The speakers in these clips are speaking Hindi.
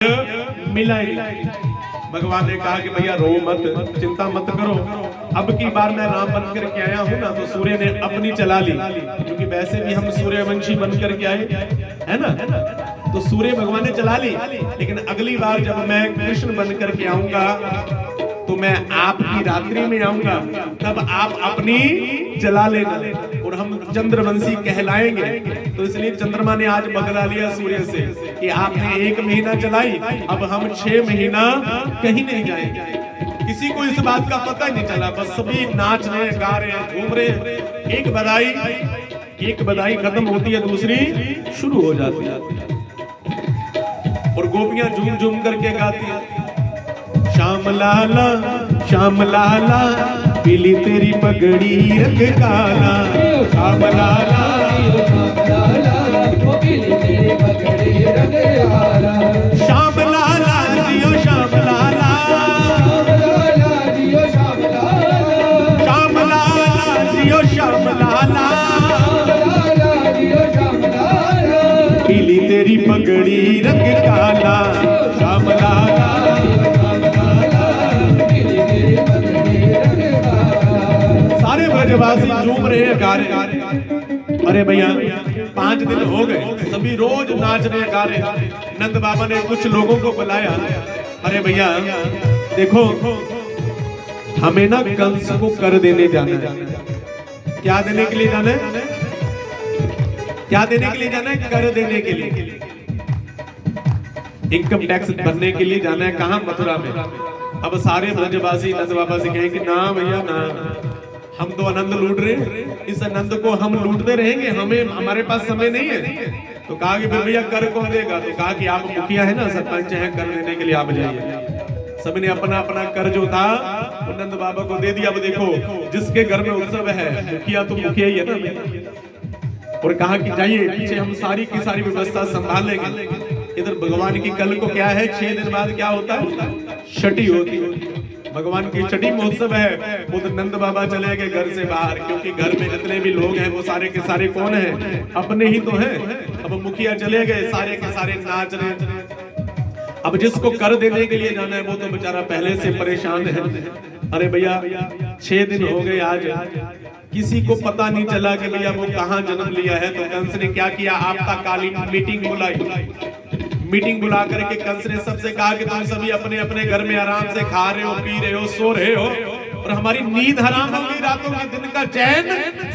मिला ही नहीं। भगवान ने कहा कि भैया रो मत, चिंता मत करो। अब की बार मैं राम बन करके आया हूँ ना, तो सूर्य ने अपनी चला ली, क्योंकि वैसे भी हम सूर्यवंशी बन करके आए है ना, तो सूर्य भगवान ने चला ली। लेकिन अगली बार जब मैं कृष्ण बन करके आऊंगा तो मैं आपकी रात्रि में आऊंगा, तब आप अपनी जला लेना और हम चंद्रवंशी कहलाएंगे। तो इसलिए चंद्रमा ने आज बदला लिया सूर्य से कि आपने 1 महीना जलाई, अब हम 6 महीना कहीं नहीं जाएंगे। किसी को इस बात का पता ही नहीं चला, बस सभी नाच रहे, गा रहे, घूम रहे। एक बधाई खत्म होती है, दूसरी शुरू हो जाती है और गोपियां झूम झूम करके गाती है। श्याम लाला पीली तेरी पगड़ी रंग काला। श्याम लाला पीली तेरी पगड़ी रंग काला। श्याम लाला जियो श्याम लाला, जियो श्याम लाला। श्याम लाला जियो श्याम लाला, जियो श्याम लाला। पीली तेरी पगड़ी रंग काला। श्याम लाला ब्रजवासी झूम रहे हैं, गा रहे। अरे भैया 5 दिन हो गए, सभी रोज नाच रहे, गा रहे। नंद बाबा ने कुछ लोगों को बुलाया। अरे भैया देखो, हमें ना कंस को कर देने जाना है। क्या देने के लिए जाना है? क्या देने के लिए जाना है? कर देने के लिए, इनकम टैक्स भरने के लिए जाना है। कहाँ? मथुरा में। अब सारे ब्रजवासी नंद बाबा से कहें कि ना भैया ना, हम तो आनंद लूट रहे, इस आनंद को हम लूटते रहेंगे, हमारे पास समय नहीं है। तो कहा कि फिर भैया कर कौन देगा? तो कहा कि आप मुखिया है ना, सरपंच है, कर देने के लिए आप जाइए। सबने अपना अपना कर जो था वो नंद बाबा को दे दिया। अब देखो, जिसके घर में उत्सव है, मुखिया तो मुखिया ही है ना। और कहा कि जाइए, पीछे हम सारी की सारी व्यवस्था संभाल लेंगे। इधर भगवान की कल को क्या है, 6 दिन बाद क्या होता है? छठी होती है। भगवान की छठी महोत्सव है। वो तो नंद बाबा चले गए घर से बाहर, क्योंकि घर में जितने भी लोग हैं वो सारे के सारे कौन हैं? अपने ही तो हैं। अब मुखिया चले गए, सारे के सारे नाच रहे। अब जिसको कर देने के लिए जाना है वो तो बेचारा पहले से परेशान है। अरे भैया 6 दिन हो गए, आज किसी को पता नहीं चला कि भैया वो कहाँ जन्म लिया है। तो कंस ने क्या किया? आपातकालीन मीटिंग बुलाई। मीटिंग बुला करके कंस ने सबसे कहा कि तुम सभी अपने अपने घर में आराम से खा रहे हो, पी रहे हो, सो रहे हो, और हमारी नींद हराम हो गई, रातों के दिन का चैन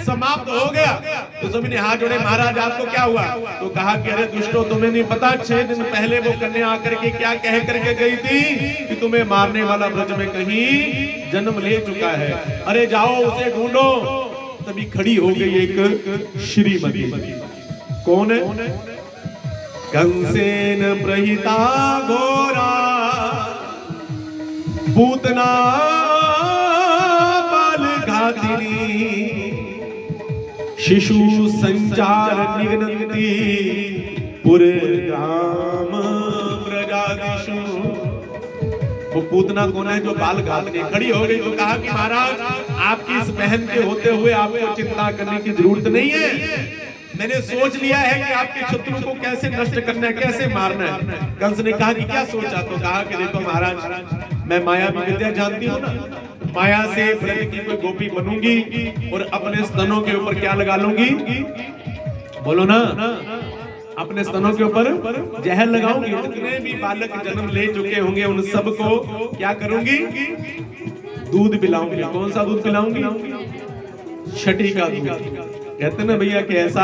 समाप्त हो गया। तो सभी ने हाथ जोड़े, महाराज आपको क्या हुआ? तो कहा कि अरे दुष्टो, तुम्हें नहीं पता 6 दिन पहले वो कन्या आकर के क्या कह करके गई थी कि तुम्हें मारने वाला ब्रज में कहीं जन्म ले चुका है। अरे जाओ उसे ढूंढो। तभी खड़ी हो गई एक श्रीमती। कौन है? कंसेन प्रहिता घोरा पूतना बाल घातिनी, शिशु संचार निगनंती पुर ग्राम प्रजादिषु। वो पूतना कौन है? जो बाल घातनी। खड़ी हो गई तो कहा कि महाराज, आपकी इस बहन के होते हुए आपको चिंता करने की जरूरत नहीं है। मैंने सोच लिया है कि आपके शत्रु को कैसे नष्ट करना है, कैसे मारना है। कंस ने कहा कि क्या सोचा? तो कहा कि देखो महाराज, मैं माया की विद्या जानती हूँ ना, माया से ब्रज की कोई गोपी बनूंगी और अपने स्तनों के ऊपर क्या लगा लूंगी? बोलो ना, अपने स्तनों के ऊपर जहर लगाऊंगी। जितने भी बालक जन्म ले चुके होंगे उन सबको क्या करूंगी? दूध पिलाऊंगी। कौन सा दूध पिलाऊंगी? छठी का दूध। कहते ना भैया कि ऐसा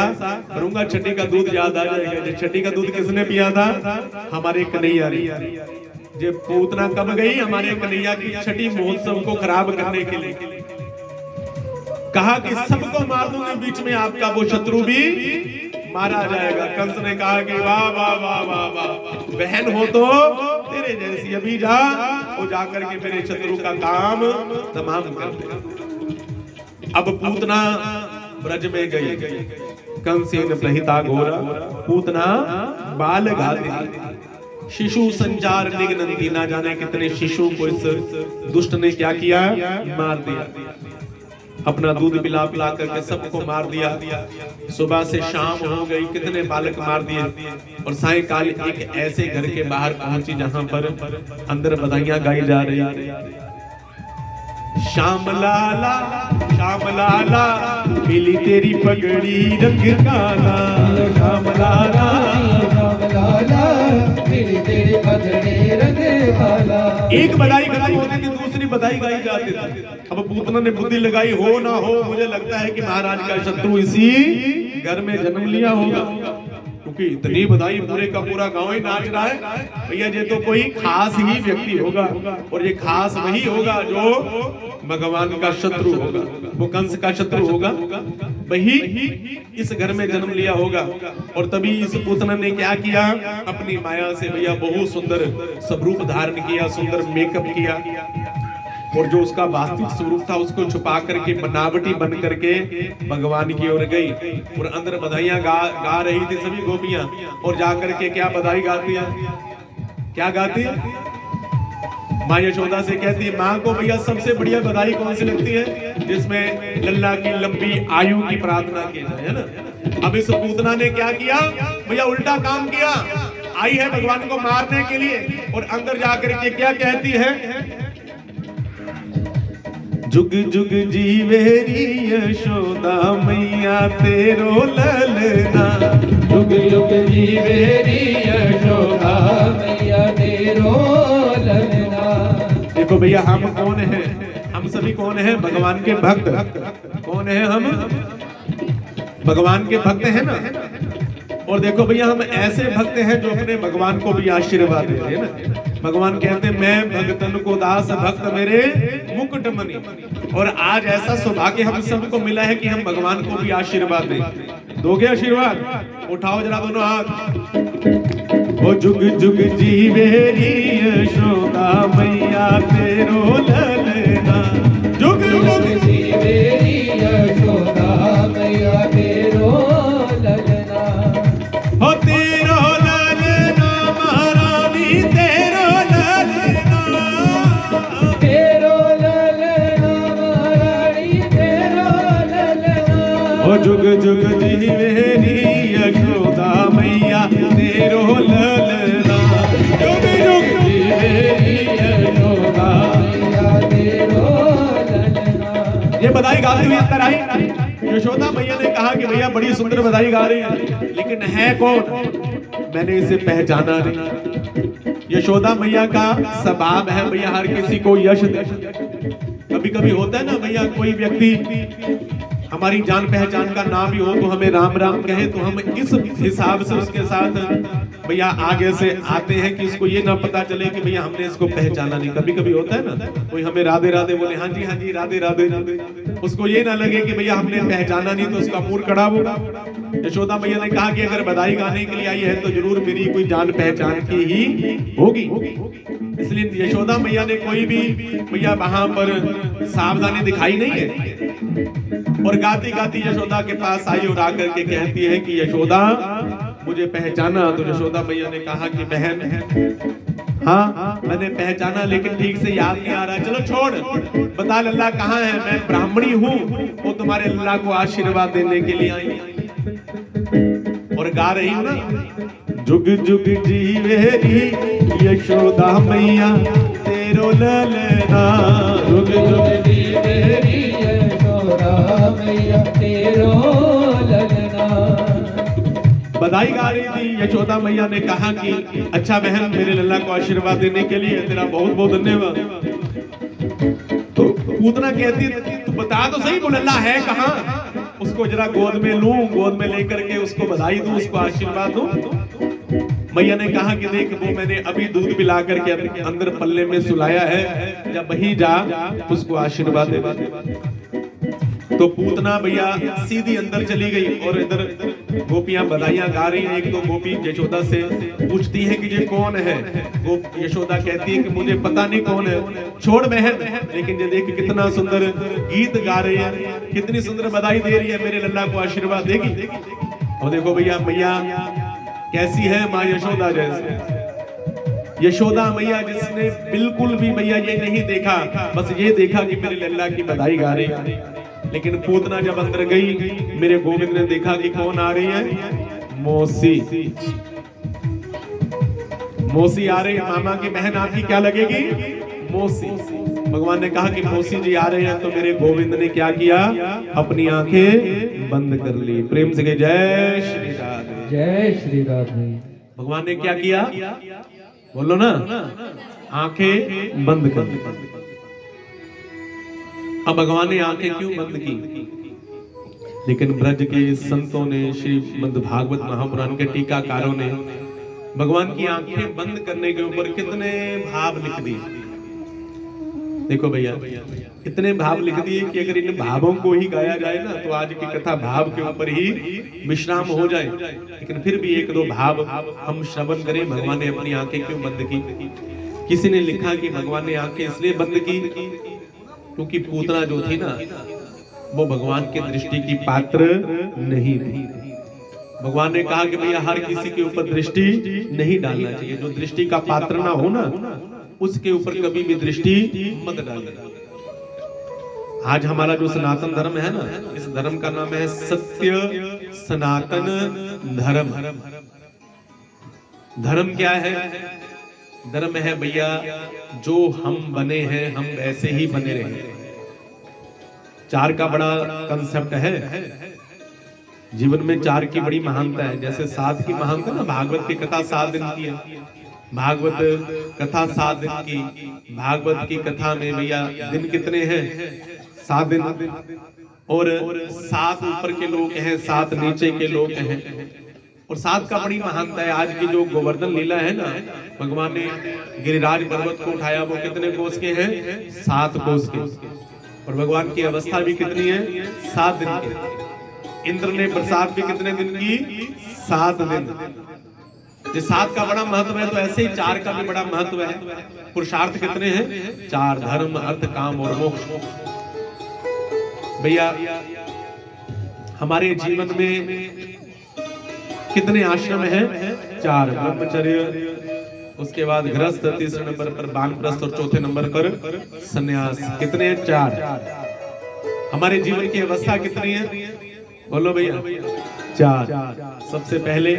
करूंगा छठी का दूध याद आ जाएगा। छठी का दूध किसने पिया था? हमारे कन्हैया ने। जब पूतना कब गई? हमारे कन्हैया की छठी महोत्सव को खराब करने के लिए। कहा कि सबको मार दूंगा, बीच में आपका वो शत्रु भी मारा जाएगा। कंस ने कहा कि वाह वाह वाह वाह वाह, बहन हो तो तेरे जैसी, अभी जा वो जाकर के मेरे शत्रु का काम तमाम कर दे। अब पूतना ब्रज में गई। कंसेन प्रहिता घोरा पूतना बाल घातिनी, शिशु संचार निगनंती। ना जाने कितने शिशु को इस दुष्ट ने क्या किया? मार दिया। अपना दूध पिला पिला करके सबको मार दिया। सुबह से शाम हो गई, कितने बालक मार दिए, और सायंकाल एक ऐसे घर के बाहर पहुंची जहां पर अंदर बधाइयां गाई जा रही। श्याम लाला मिली तेरी पगड़ी रंग काला, श्याम लाला मिली तेरी पगड़ी रंग काला। एक बधाई खत्म होने की दूसरी बधाई गाई जाती थी। अब पूतना ने बुद्धि लगाई, हो ना हो मुझे लगता है कि महाराज का शत्रु इसी घर में जन्म लिया होगा, क्योंकि इतनी बधाई, पूरे का पूरा गांव ही नाच रहा है। भैया ये तो कोई खास ही व्यक्ति होगा, और ये खास वही होगा जो भगवान का शत्रु होगा, वो कंस का शत्रु होगा, वही इस घर में जन्म लिया होगा। और तभी इस पूतना ने क्या किया, अपनी माया से भैया बहुत सुंदर स्वरूप धारण किया, सुंदर मेकअप किया, और जो उसका वास्तविक स्वरूप था उसको छुपा करके बनावटी बन करके भगवान की ओर गई, और अंदर बधाइयां गा रही थी सभी गोपियां। और जाकर के क्या बधाई गाती है, क्या गाती है, माँ यशोदा से कहती है, माँ को भैया सबसे बढ़िया बधाई कौन सी लगती है, जिसमें लल्ला की लंबी आयु की प्रार्थना की जाए, है ना। अब इस पूतना ने क्या किया भैया, उल्टा काम किया। आई है भगवान को मारने के लिए, और अंदर जाकर के क्या कहती है, जुग जुग जीवेरी यशोदा मैया तेरो ललना, जुग जुग जीवेरी यशोदा मैया तेरो ललना। देखो भैया हम कौन हैं, हम सभी कौन हैं, भगवान के भक्त। कौन है हम, भगवान के भक्त हैं ना। और देखो भैया हम ऐसे भक्त हैं जो अपने भगवान को भी आशीर्वाद देते हैं ना। भगवान कहते हैं, मैं भक्तन को दास भक्त मेरे मुकुट मणि। और आज ऐसा सौभाग्य हम सबको मिला है कि हम भगवान को भी आशीर्वाद दें। दोगे आशीर्वाद, उठाओ जरा दोनों हाथ। ओ जुग जुग जीवेरी यशोदा मैया तेरो ललना, जुग जुग जीवेरी यशोदा मैया तेरो ललना। हो तेरो ललना महारानी तेरो ललना, तेरो ललना महारानी तेरो ललना। ओ जुग जुग जीवेरी यशोदा मैया तेरो ललना, जुग जुग जीवेरी यशोदा मैया तेरो ललना। ये बधाई गाती हुई अंदर आई। यशोदा मैया ने कहा कि भैया बड़ी सुंदर बधाई गा रही है, लेकिन है कौन, मैंने इसे पहचाना नहीं। यशोदा मैया का स्वभाव है भैया हर किसी को यश दे। कभी कभी होता है ना भैया, कोई व्यक्ति हमारी जान पहचान का ना भी हो तो हमें राम राम कहे, तो हम इस हिसाब से उसके साथ भैया आगे से आते हैं कि इसको ये ना पता चले कि भैया हमने इसको पहचाना नहीं। कभी कभी होता है ना, कोई हमें राधे राधे बोले, हाँ जी राधे राधे, उसको ये ना लगे कि भैया हमने पहचाना नहीं, तो उसका मुंह कड़ा होगा। यशोदा मैया ने कहा कि अगर बधाई गाने के लिए आई है तो जरूर मेरी कोई जान पहचान की ही होगी। इसलिए यशोदा मैया ने कोई भी भैया वहां पर सावधानी दिखाई नहीं है, और गाती गाती यशोदा के पास आई और आकर के कहती है कि यशोदा मुझे पहचाना। तो यशोदा मैया ने कहा कि बहन हाँ मैंने पहचाना, लेकिन ठीक से याद नहीं आ रहा। चलो छोड़, बता लल्ला कहाँ है, मैं ब्राह्मणी हूँ, वो तुम्हारे लल्ला को आशीर्वाद देने के लिए आई। और गा रही हूँ ना, जुग जुग जीवेरी यशोदा मैया तेरो ललना, जुग जुग जीवेरी यशोदा मैया तेरो ललना। बधाई गा रही थी। यशोदा मैया ने कहा कि अच्छा बहन, मेरे लल्ला को आशीर्वाद देने के लिए तेरा बहुत बहुत धन्यवाद। तो पूतना कहती है, तू बता तो सही वो लल्ला है कहाँ, उसको जरा गोद में लूं, गोद में लेकर के उसको बधाई दूं, उसको आशीर्वाद दूं। मैया ने कहा कि देख, वो मैंने अभी दूध पिला करके अंदर पल्ले में सुलाया है, जब वही जा उसको आशीर्वाद दे। तो पूतना भैया सीधी अंदर चली गई, और इधर गोपियां बधाइयां गा रही हैं। एक दो गोपी यशोदा से पूछती है कि ये कौन है। वो यशोदा कहती है कि मुझे पता नहीं कौन है, छोड़ बहन, लेकिन ये देख कितना सुंदर गीत गा रही है, कितनी सुंदर बधाई दे रही है, मेरे लल्ला को आशीर्वाद देगी। और देखो भैया मैया कैसी है, माँ यशोदा जैसे। यशोदा मैया जिसने बिल्कुल भी भैया ये नहीं देखा, बस ये देखा कि मेरे लल्ला की बधाई गा रही है। लेकिन पूतना जब अंदर गई, मेरे गोविंद ने देखा कि कौन आ रही है, मौसी। मौसी आ रही है, मामा की बहन आपकी क्या लगेगी, मौसी। भगवान ने कहा कि मौसी जी आ रहे हैं, तो मेरे गोविंद ने क्या किया, अपनी आंखें बंद कर ली। प्रेम से कहे जय श्री राधे, जय श्री राधे। भगवान ने क्या किया, बोलो ना, आंखें बंद कर ली। अब भगवान ने आंखें क्यों बंद की, लेकिन ब्रज के संतों ने, श्रीमद् भागवत महापुराण के टीकाकारों ने भगवान की आंखें बंद करने के ऊपर कितने भाव लिख दिए। देखो भैया, इतने भाव लिख दिए कि अगर इन भावों को ही गाया जाए ना, तो आज की कथा भाव के ऊपर ही विश्राम हो जाए। लेकिन फिर भी एक दो भाव हम श्रवण करें। भगवान ने अपनी आंखें क्यों बंद की। किसी ने लिखा कि भगवान ने आंखें इसलिए बंद की क्योंकि पूतना जो थी ना, वो भगवान की दृष्टि की पात्र नहीं थी। भगवान ने कहा कि भैया हर किसी के ऊपर दृष्टि नहीं डालना चाहिए, जो दृष्टि का पात्र ना हो ना, उसके ऊपर कभी भी दृष्टि मत डालना। आज हमारा जो सनातन धर्म है ना, इस धर्म का नाम है सत्य सनातन धर्म। धर्म क्या है, धर्म है भैया जो हम बने हैं हम वैसे ही बने रहे। चार का बड़ा कंसेप्ट है जीवन में, चार की बड़ी महानता है। जैसे 7 की महानता ना, भागवत की कथा 7 दिन की है, भागवत कथा 7 दिन की। भागवत की कथा में भैया दिन कितने हैं, 7 दिन। और 7 ऊपर के लोग हैं, 7 नीचे के लोग हैं। और 7 का बड़ी महानता है। आज की जो गोवर्धन लीला है ना, भगवान ने गिरिराज पर्वत को उठाया, वो कितने कोस के हैं, 7 कोस के। और भगवान की अवस्था भी कितनी है, 7 दिन की। इंद्र ने प्रसाद भी कितने दिन की, 7 दिन। ये 7 का बड़ा महत्व है, तो ऐसे ही 4 का भी बड़ा महत्व है। पुरुषार्थ कितने हैं, 4, धर्म अर्थ काम और मोक्ष। भैया हमारे जीवन में कितने आश्रम हैं, 4, ब्रह्मचर्य, उसके बाद गृहस्थ, तीसरे नंबर पर वानप्रस्थ और चौथे नंबर पर सन्यास। कितने हैं, 4। हमारे जीवन की अवस्था कितनी है, बोलो भैया, 4। सबसे पहले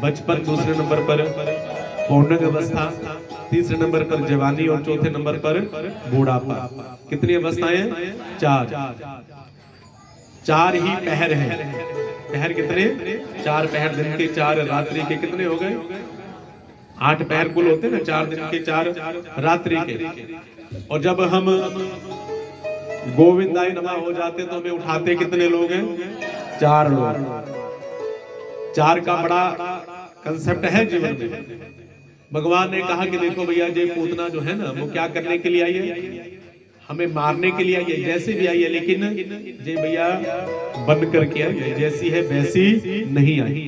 बचपन, दूसरे नंबर पर पौनक अवस्था, तीसरे नंबर पर जवानी और चौथे नंबर पर बूढ़ापा। कितनी अवस्थाएं, 4। 4 ही पहर हैं। पहर कितने, 4 पहर दिन के, 4 रात्रि के। कितने हो गए, 8 पहर कुल होते हैं ना, 4 दिन के 4 रात्रि के। और जब हम गोविंदाय नमः हो जाते तो हमें उठाते कितने लोग हैं, 4 लोग। 4 का बड़ा कंसेप्ट है जीवन में। भगवान ने कहा कि देखो भैया, ये पूतना जो है ना, वो क्या करने के लिए आई है, हमें मारने के लिए आई है। जैसे भी आई है, लेकिन ये भैया बन करके आई है, जैसी है वैसी नहीं आई।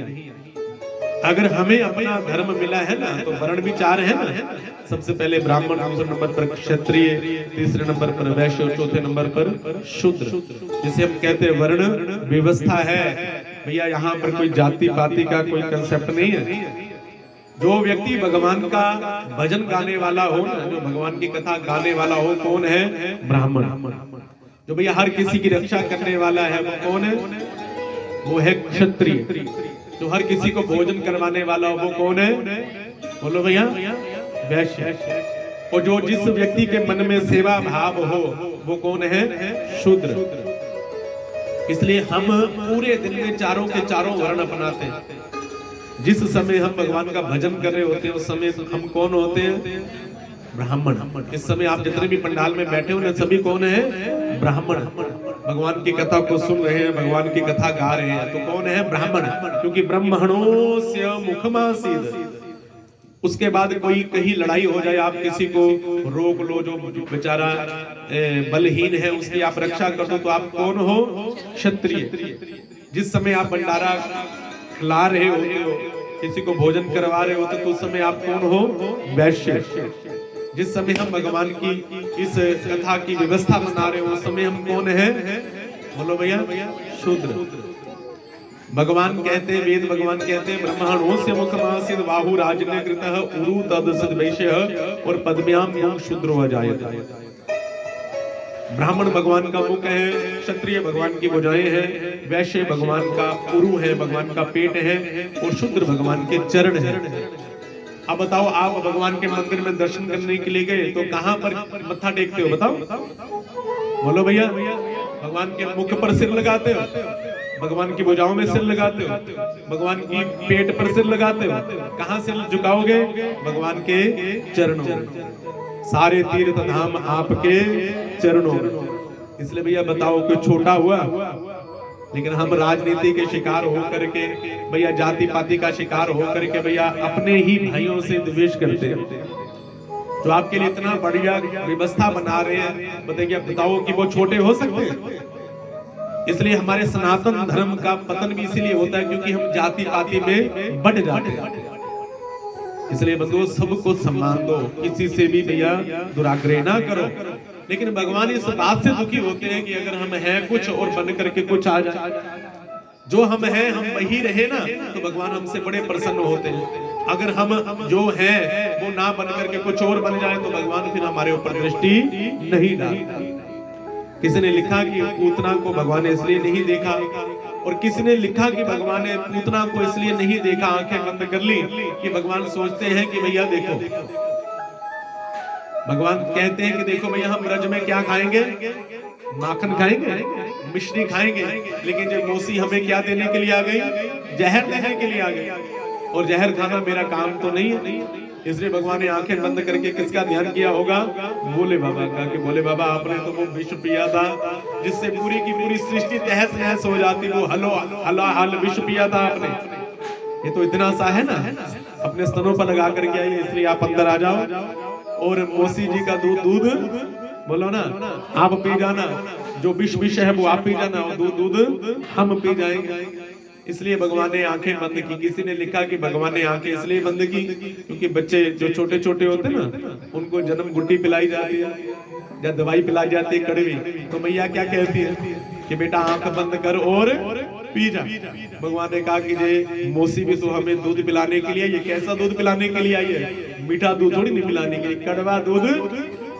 अगर हमें अपना धर्म मिला है ना, तो वर्ण भी 4 है ना। सबसे पहले ब्राह्मण, दूसरे नंबर पर क्षत्रिय, तीसरे नंबर पर वैश्य और चौथे नंबर पर शूद्र, जिसे हम कहते हैं वर्ण व्यवस्था है। भैया यहाँ पर कोई जाति पाति का कोई कंसेप्ट नहीं है। जो व्यक्ति भगवान का भजन गाने वाला हो ना, जो भगवान की कथा गाने वाला हो, कौन है, ब्राह्मण। जो भैया हर किसी की रक्षा करने वाला है, वो कौन है, वो है क्षत्रिय। जो हर किसी को भोजन करवाने वाला हो, वो कौन है, बोलो भैया, वैश्य। और जो जिस व्यक्ति के मन में सेवा भाव हो, वो कौन है, शूद्र। इसलिए हम पूरे दिन में चारों के चारों वर्ण अपनाते हैं। जिस समय हम भगवान का भजन कर रहे होते हैं, उस समय हम कौन होते हैं, ब्राह्मण। इस समय आप जितने भी पंडाल में बैठे हो, सभी कौन है, ब्राह्मण। भगवान की कथा को सुन रहे हैं, भगवान की कथा गा रहे हैं, तो कौन है, ब्राह्मण। क्योंकि ब्रह्मणोस्य मुखमासीद। उसके बाद कोई कहीं लड़ाई हो जाए, आप किसी को रोक लो, जो बेचारा बलहीन है, उसकी आप रक्षा कर दो, तो आप कौन हो, क्षत्रिय। जिस समय आप भंडारा खिला रहे होते हो, किसी को भोजन करवा रहे होते, तो उस समय आप कौन हो, वैश्य। जिस समय हम भगवान की इस कथा की व्यवस्था बना रहे हो, उस समय हम कौन है, बोलो भैया, शूद्र। भगवान कहते हैं, वेद भगवान कहते हैं, ब्रह्मणोस्य मुखमासीद बाहु राजन्य कृतः उरु तदसद वैश्यः और पद्म्याम योग शूद्रो अजायत। ब्राह्मण भगवान का मुख है, क्षत्रिय भगवान की भुजाएं हैं, वैश्य भगवान का उरु है, भगवान का पेट है, और शूद्र भगवान के चरण है। अब बताओ, आप भगवान के मंदिर में दर्शन करने के लिए गए तो कहां पर मत्था टेकते हो? बताओ, बोलो भैया। भगवान के मुख पर सिर लगाते हो, भगवान की भुजाओं में सिर लगाते हो, भगवान की पेट पर सिर लगाते हो, कहां सिर झुकाओगे? भगवान के चरणों में। सारे तीर्थ धाम आपके चरणों में। इसलिए भैया बताओ, कोई छोटा हुआ? लेकिन हम राजनीति के शिकार होकर के भैया, जाति पाति का शिकार होकर के भैया अपने ही भाइयों से द्वेष करते हैं, जो आपके लिए इतना बढ़िया व्यवस्था बना रहे हैं। बताइए, बताओ कि वो छोटे हो सकते हैं? इसलिए हमारे सनातन धर्म का पतन भी इसीलिए होता है क्योंकि हम जाति पाति में बट जाते हैं। इसलिए बंधुओं, सबको सम्मान दो, किसी से भी भैया दुराग्रह ना करो। लेकिन भगवान इस बात से दुखी होते हैं कि अगर हम हैं कुछ और बन करके कुछ आ जाए। जो हम हैं हम वही रहे ना, तो भगवान हमसे बड़े प्रसन्न होते हैं। अगर हम जो हैं वो ना बन करके कुछ और बन जाए तो भगवान फिर हमारे ऊपर दृष्टि नहीं डालता। किसी ने लिखा कि पूतना को भगवान ने इसलिए नहीं देखा, और किसी ने लिखा कि भगवान ने पूतना को इसलिए नहीं देखा, आंखें बंद कर ली, कि भगवान सोचते हैं कि भैया देखो, भगवान कहते हैं कि देखो भैया, हम ब्रज में क्या खाएंगे? माखन खाएंगे, मिश्री खाएंगे। लेकिन जब मौसी हमें क्या देने के लिए आ गई? जहर देने के लिए आ गई, और जहर खाना मेरा काम तो नहीं है। इसलिए भगवान ने आंखें बंद करके किसका ध्यान किया होगा? भोले बाबा का, कि भोले बाबा आपने तो वो विष पिया था जिससे पूरी की पूरी सृष्टि तहस नहस हो जाती, वो हल विष पिया था आपने। ये तो इतना सा है ना, अपने स्तनों पर लगा करके आइए। इसलिए आप अंदर आ जाओ, और मौसी जी का दूध बोलो ना, आप पी जाना। जो विष है वो आप पी जाना, और दूध हम पी जाएंगे। इसलिए भगवान ने आंखें बंद की। किसी ने लिखा कि भगवान ने आंखें इसलिए बंद की क्योंकि बच्चे जो छोटे छोटे होते हैं ना, उनको जन्म गुट्टी पिलाई जाती है या दवाई पिलाई जाती है कड़वी, तो मैया क्या कहती है कि बेटा आंख बंद कर और पी जा। भगवान ने कहा कि जे मौसी भी तो हमें दूध पिलाने के लिए, ये कैसा दूध पिलाने के लिए आई है? मीठा दूध थोड़ी नहीं पिलाने के लिए, कड़वा दूध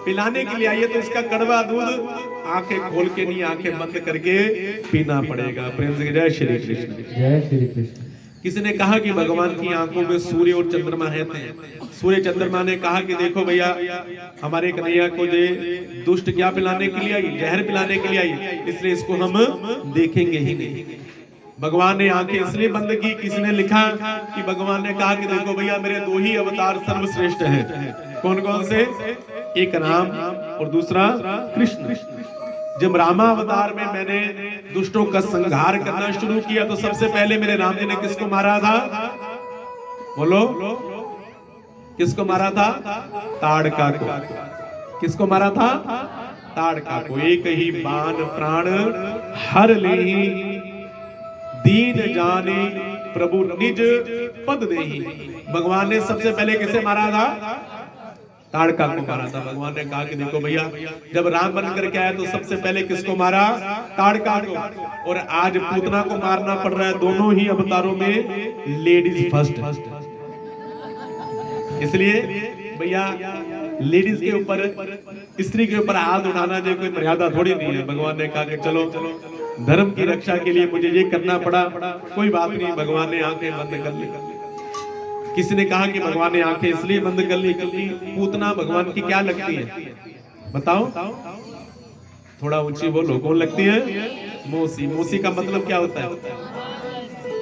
पिलाने के लिए आई है। तो इसका कड़वा दूध आंखें खोल के नहीं, आंखें बंद करके पीना पड़ेगा। प्रेम से जय श्री कृष्ण, जय श्री कृष्ण। किसी ने कहा कि भगवान की आंखों में सूर्य और चंद्रमा रहते हैं। सूर्य चंद्रमा ने कहा कि देखो भैया, हमारे कन्हैया को जे दुष्ट क्या पिलाने के लिए आई? जहर पिलाने के लिए आई, इसलिए इसको हम देखेंगे ही नहीं। भगवान ने आंखें इसलिए बंद की। किसी ने लिखा कि भगवान ने कहा कि देखो भैया, मेरे दो ही अवतार सर्वश्रेष्ठ हैं। कौन कौन से? एक राम और दूसरा कृष्ण। जब रामावतार में मैंने दुष्टों का संहार करना शुरू किया तो सबसे पहले मेरे राम जी ने किसको मारा था? बोलो, किसको मारा था? ताड़का को। किसको मारा था? ताड़का को। एक ही बाण प्राण हर लेहि, दीन जाने प्रभु निज पद देहि। भगवान ने सबसे पहले किसे मारा था? ताड़का को मारा था। भगवान ने कहा कि देखो भैया, जब राम बन करके आया तो सबसे पहले किसको मारा? ताड़का को। और आज पूतना को मारना पड़ रहा है। दोनों ही अवतारों में लेडीज फर्स्ट। इसलिए भैया, लेडीज के ऊपर, स्त्री के ऊपर हाथ उठाना जो कोई मर्यादा थोड़ी नहीं है। भगवान ने कहा कि चलो धर्म की रक्षा के लिए मुझे ये करना पड़ा, कोई बात नहीं। भगवान ने आंखें बंद कर ली। किसी ने कहा कि भगवान ने आंखें इसलिए बंद कर ली क्योंकि पूतना भगवान की क्या लगती है? बताओ, थोड़ा ऊंची बोलो, कौन लगती है? मौसी। मौसी का मतलब क्या होता है?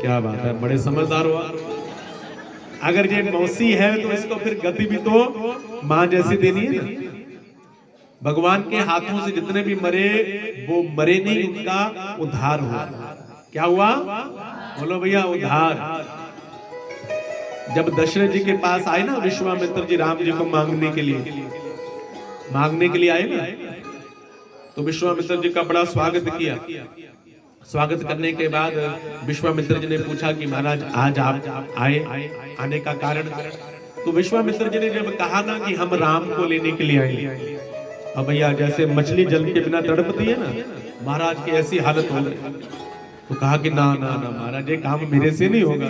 क्या बात है, बड़े समझदार हो। अगर ये मौसी है तो इसको फिर गति भी तो मां जैसी देनी है ना। भगवान के हाथों से जितने भी मरे वो मरे नहीं, उनका उद्धार हुआ। क्या हुआ? बोलो भैया, उद्धार। जब दशरथ जी के पास आए ना विश्वामित्र जी राम जी को मांगने के लिए आए ना, तो विश्वामित्र जी का बड़ा स्वागत किया। स्वागत करने के बाद विश्वामित्र जी ने पूछा कि महाराज आज आप आए, आने का कारण? तो विश्वामित्र जी ने जब कहा ना कि हम राम को लेने के लिए आए, अब भैया जैसे मछली जल के बिना तड़पती है ना, महाराज की ऐसी हालत हो गई। तो कहा कि ना ना ना महाराज, ये काम मेरे से नहीं होगा।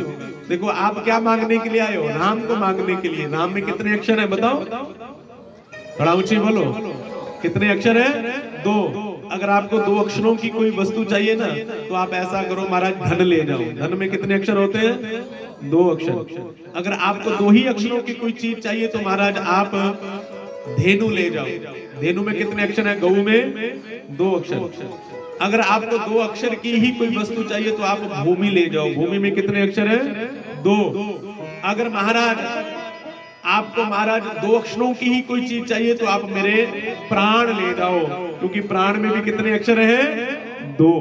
देखो आप क्या मांगने के लिए आए हो? राम को मांगने के लिए। राम में कितने अक्षर है बताओ? थोड़ा ऊंची बोलो। कितने अक्षर है? 2। अगर आपको 2 अक्षरों की कोई वस्तु चाहिए ना, तो आप ऐसा करो महाराज, धन ले जाओ। धन में कितने अक्षर होते हैं? 2 अक्षर। अगर आपको 2 ही अक्षरों की कोई चीज चाहिए तो महाराज आप धेनु ले जाओ। धेनु में कितने अक्षर है? गऊ में 2 अक्षर। अगर आपको 2 अक्षर की ही कोई वस्तु चाहिए तो आप भूमि ले जाओ। भूमि में कितने अक्षर है? 2। अगर महाराज आपको महाराज 2 अक्षरों की ही कोई चीज चाहिए तो आप मेरे प्राण ले जाओ, क्योंकि प्राण में भी कितने अक्षर हैं? 2।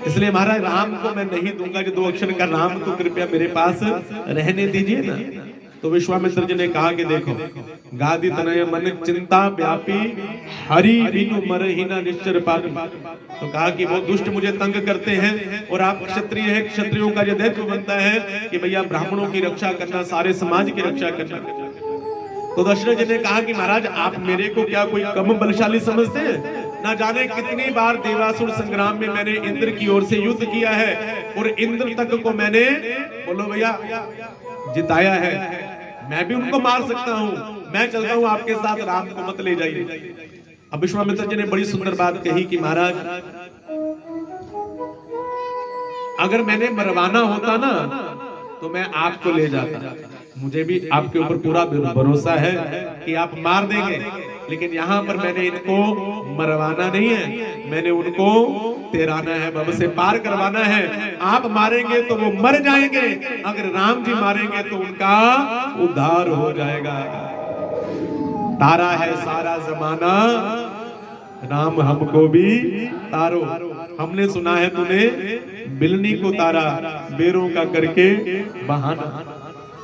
इसलिए महाराज राम को मैं नहीं दूंगा जो 2 अक्षर का राम, तो कृपया मेरे पास रहने दीजिए ना। तो विश्वामित्र जी ने कहा कि देखो, गादी तनय मन चिंता व्यापी, हरि बिनु मरहि न निश्चर पापी। तो कहा कि वो दुष्ट मुझे तंग करते हैं और आप क्षत्रिय हैं, क्षत्रियों का यह दायित्व बनता है कि भैया ब्राह्मणों की रक्षा करना, सारे समाज की रक्षा करना। तो दशरथ जी ने कहा कि महाराज आप मेरे को क्या कोई कम बलशाली समझते हैं? ना जाने कितनी बार देवासुर संग्राम में मैंने इंद्र की ओर से युद्ध किया है और इंद्र तक को मैंने, बोलो भैया, जिताया है। मैं भी उनको मार सकता हूं। मैं चलता हूं आपके साथ, राम को मत ले जाइए। अब विश्वामित्र जी ने बड़ी सुंदर बात कही कि महाराज अगर मैंने मरवाना होता ना तो मैं आपको ले जाता। मुझे भी आपके ऊपर पूरा भरोसा है कि आप मार देंगे, लेकिन यहाँ पर मैंने इनको मरवाना नहीं है, मैंने उनको तेराना है, बब से पार करवाना है। आप मारेंगे तो वो मर जाएंगे, अगर राम जी मारेंगे तो उनका उद्धार हो जाएगा। तारा है सारा जमाना, राम हमको भी तारो। हमने सुना है तूने बिलनी को तारा, बेरों का करके बहाना।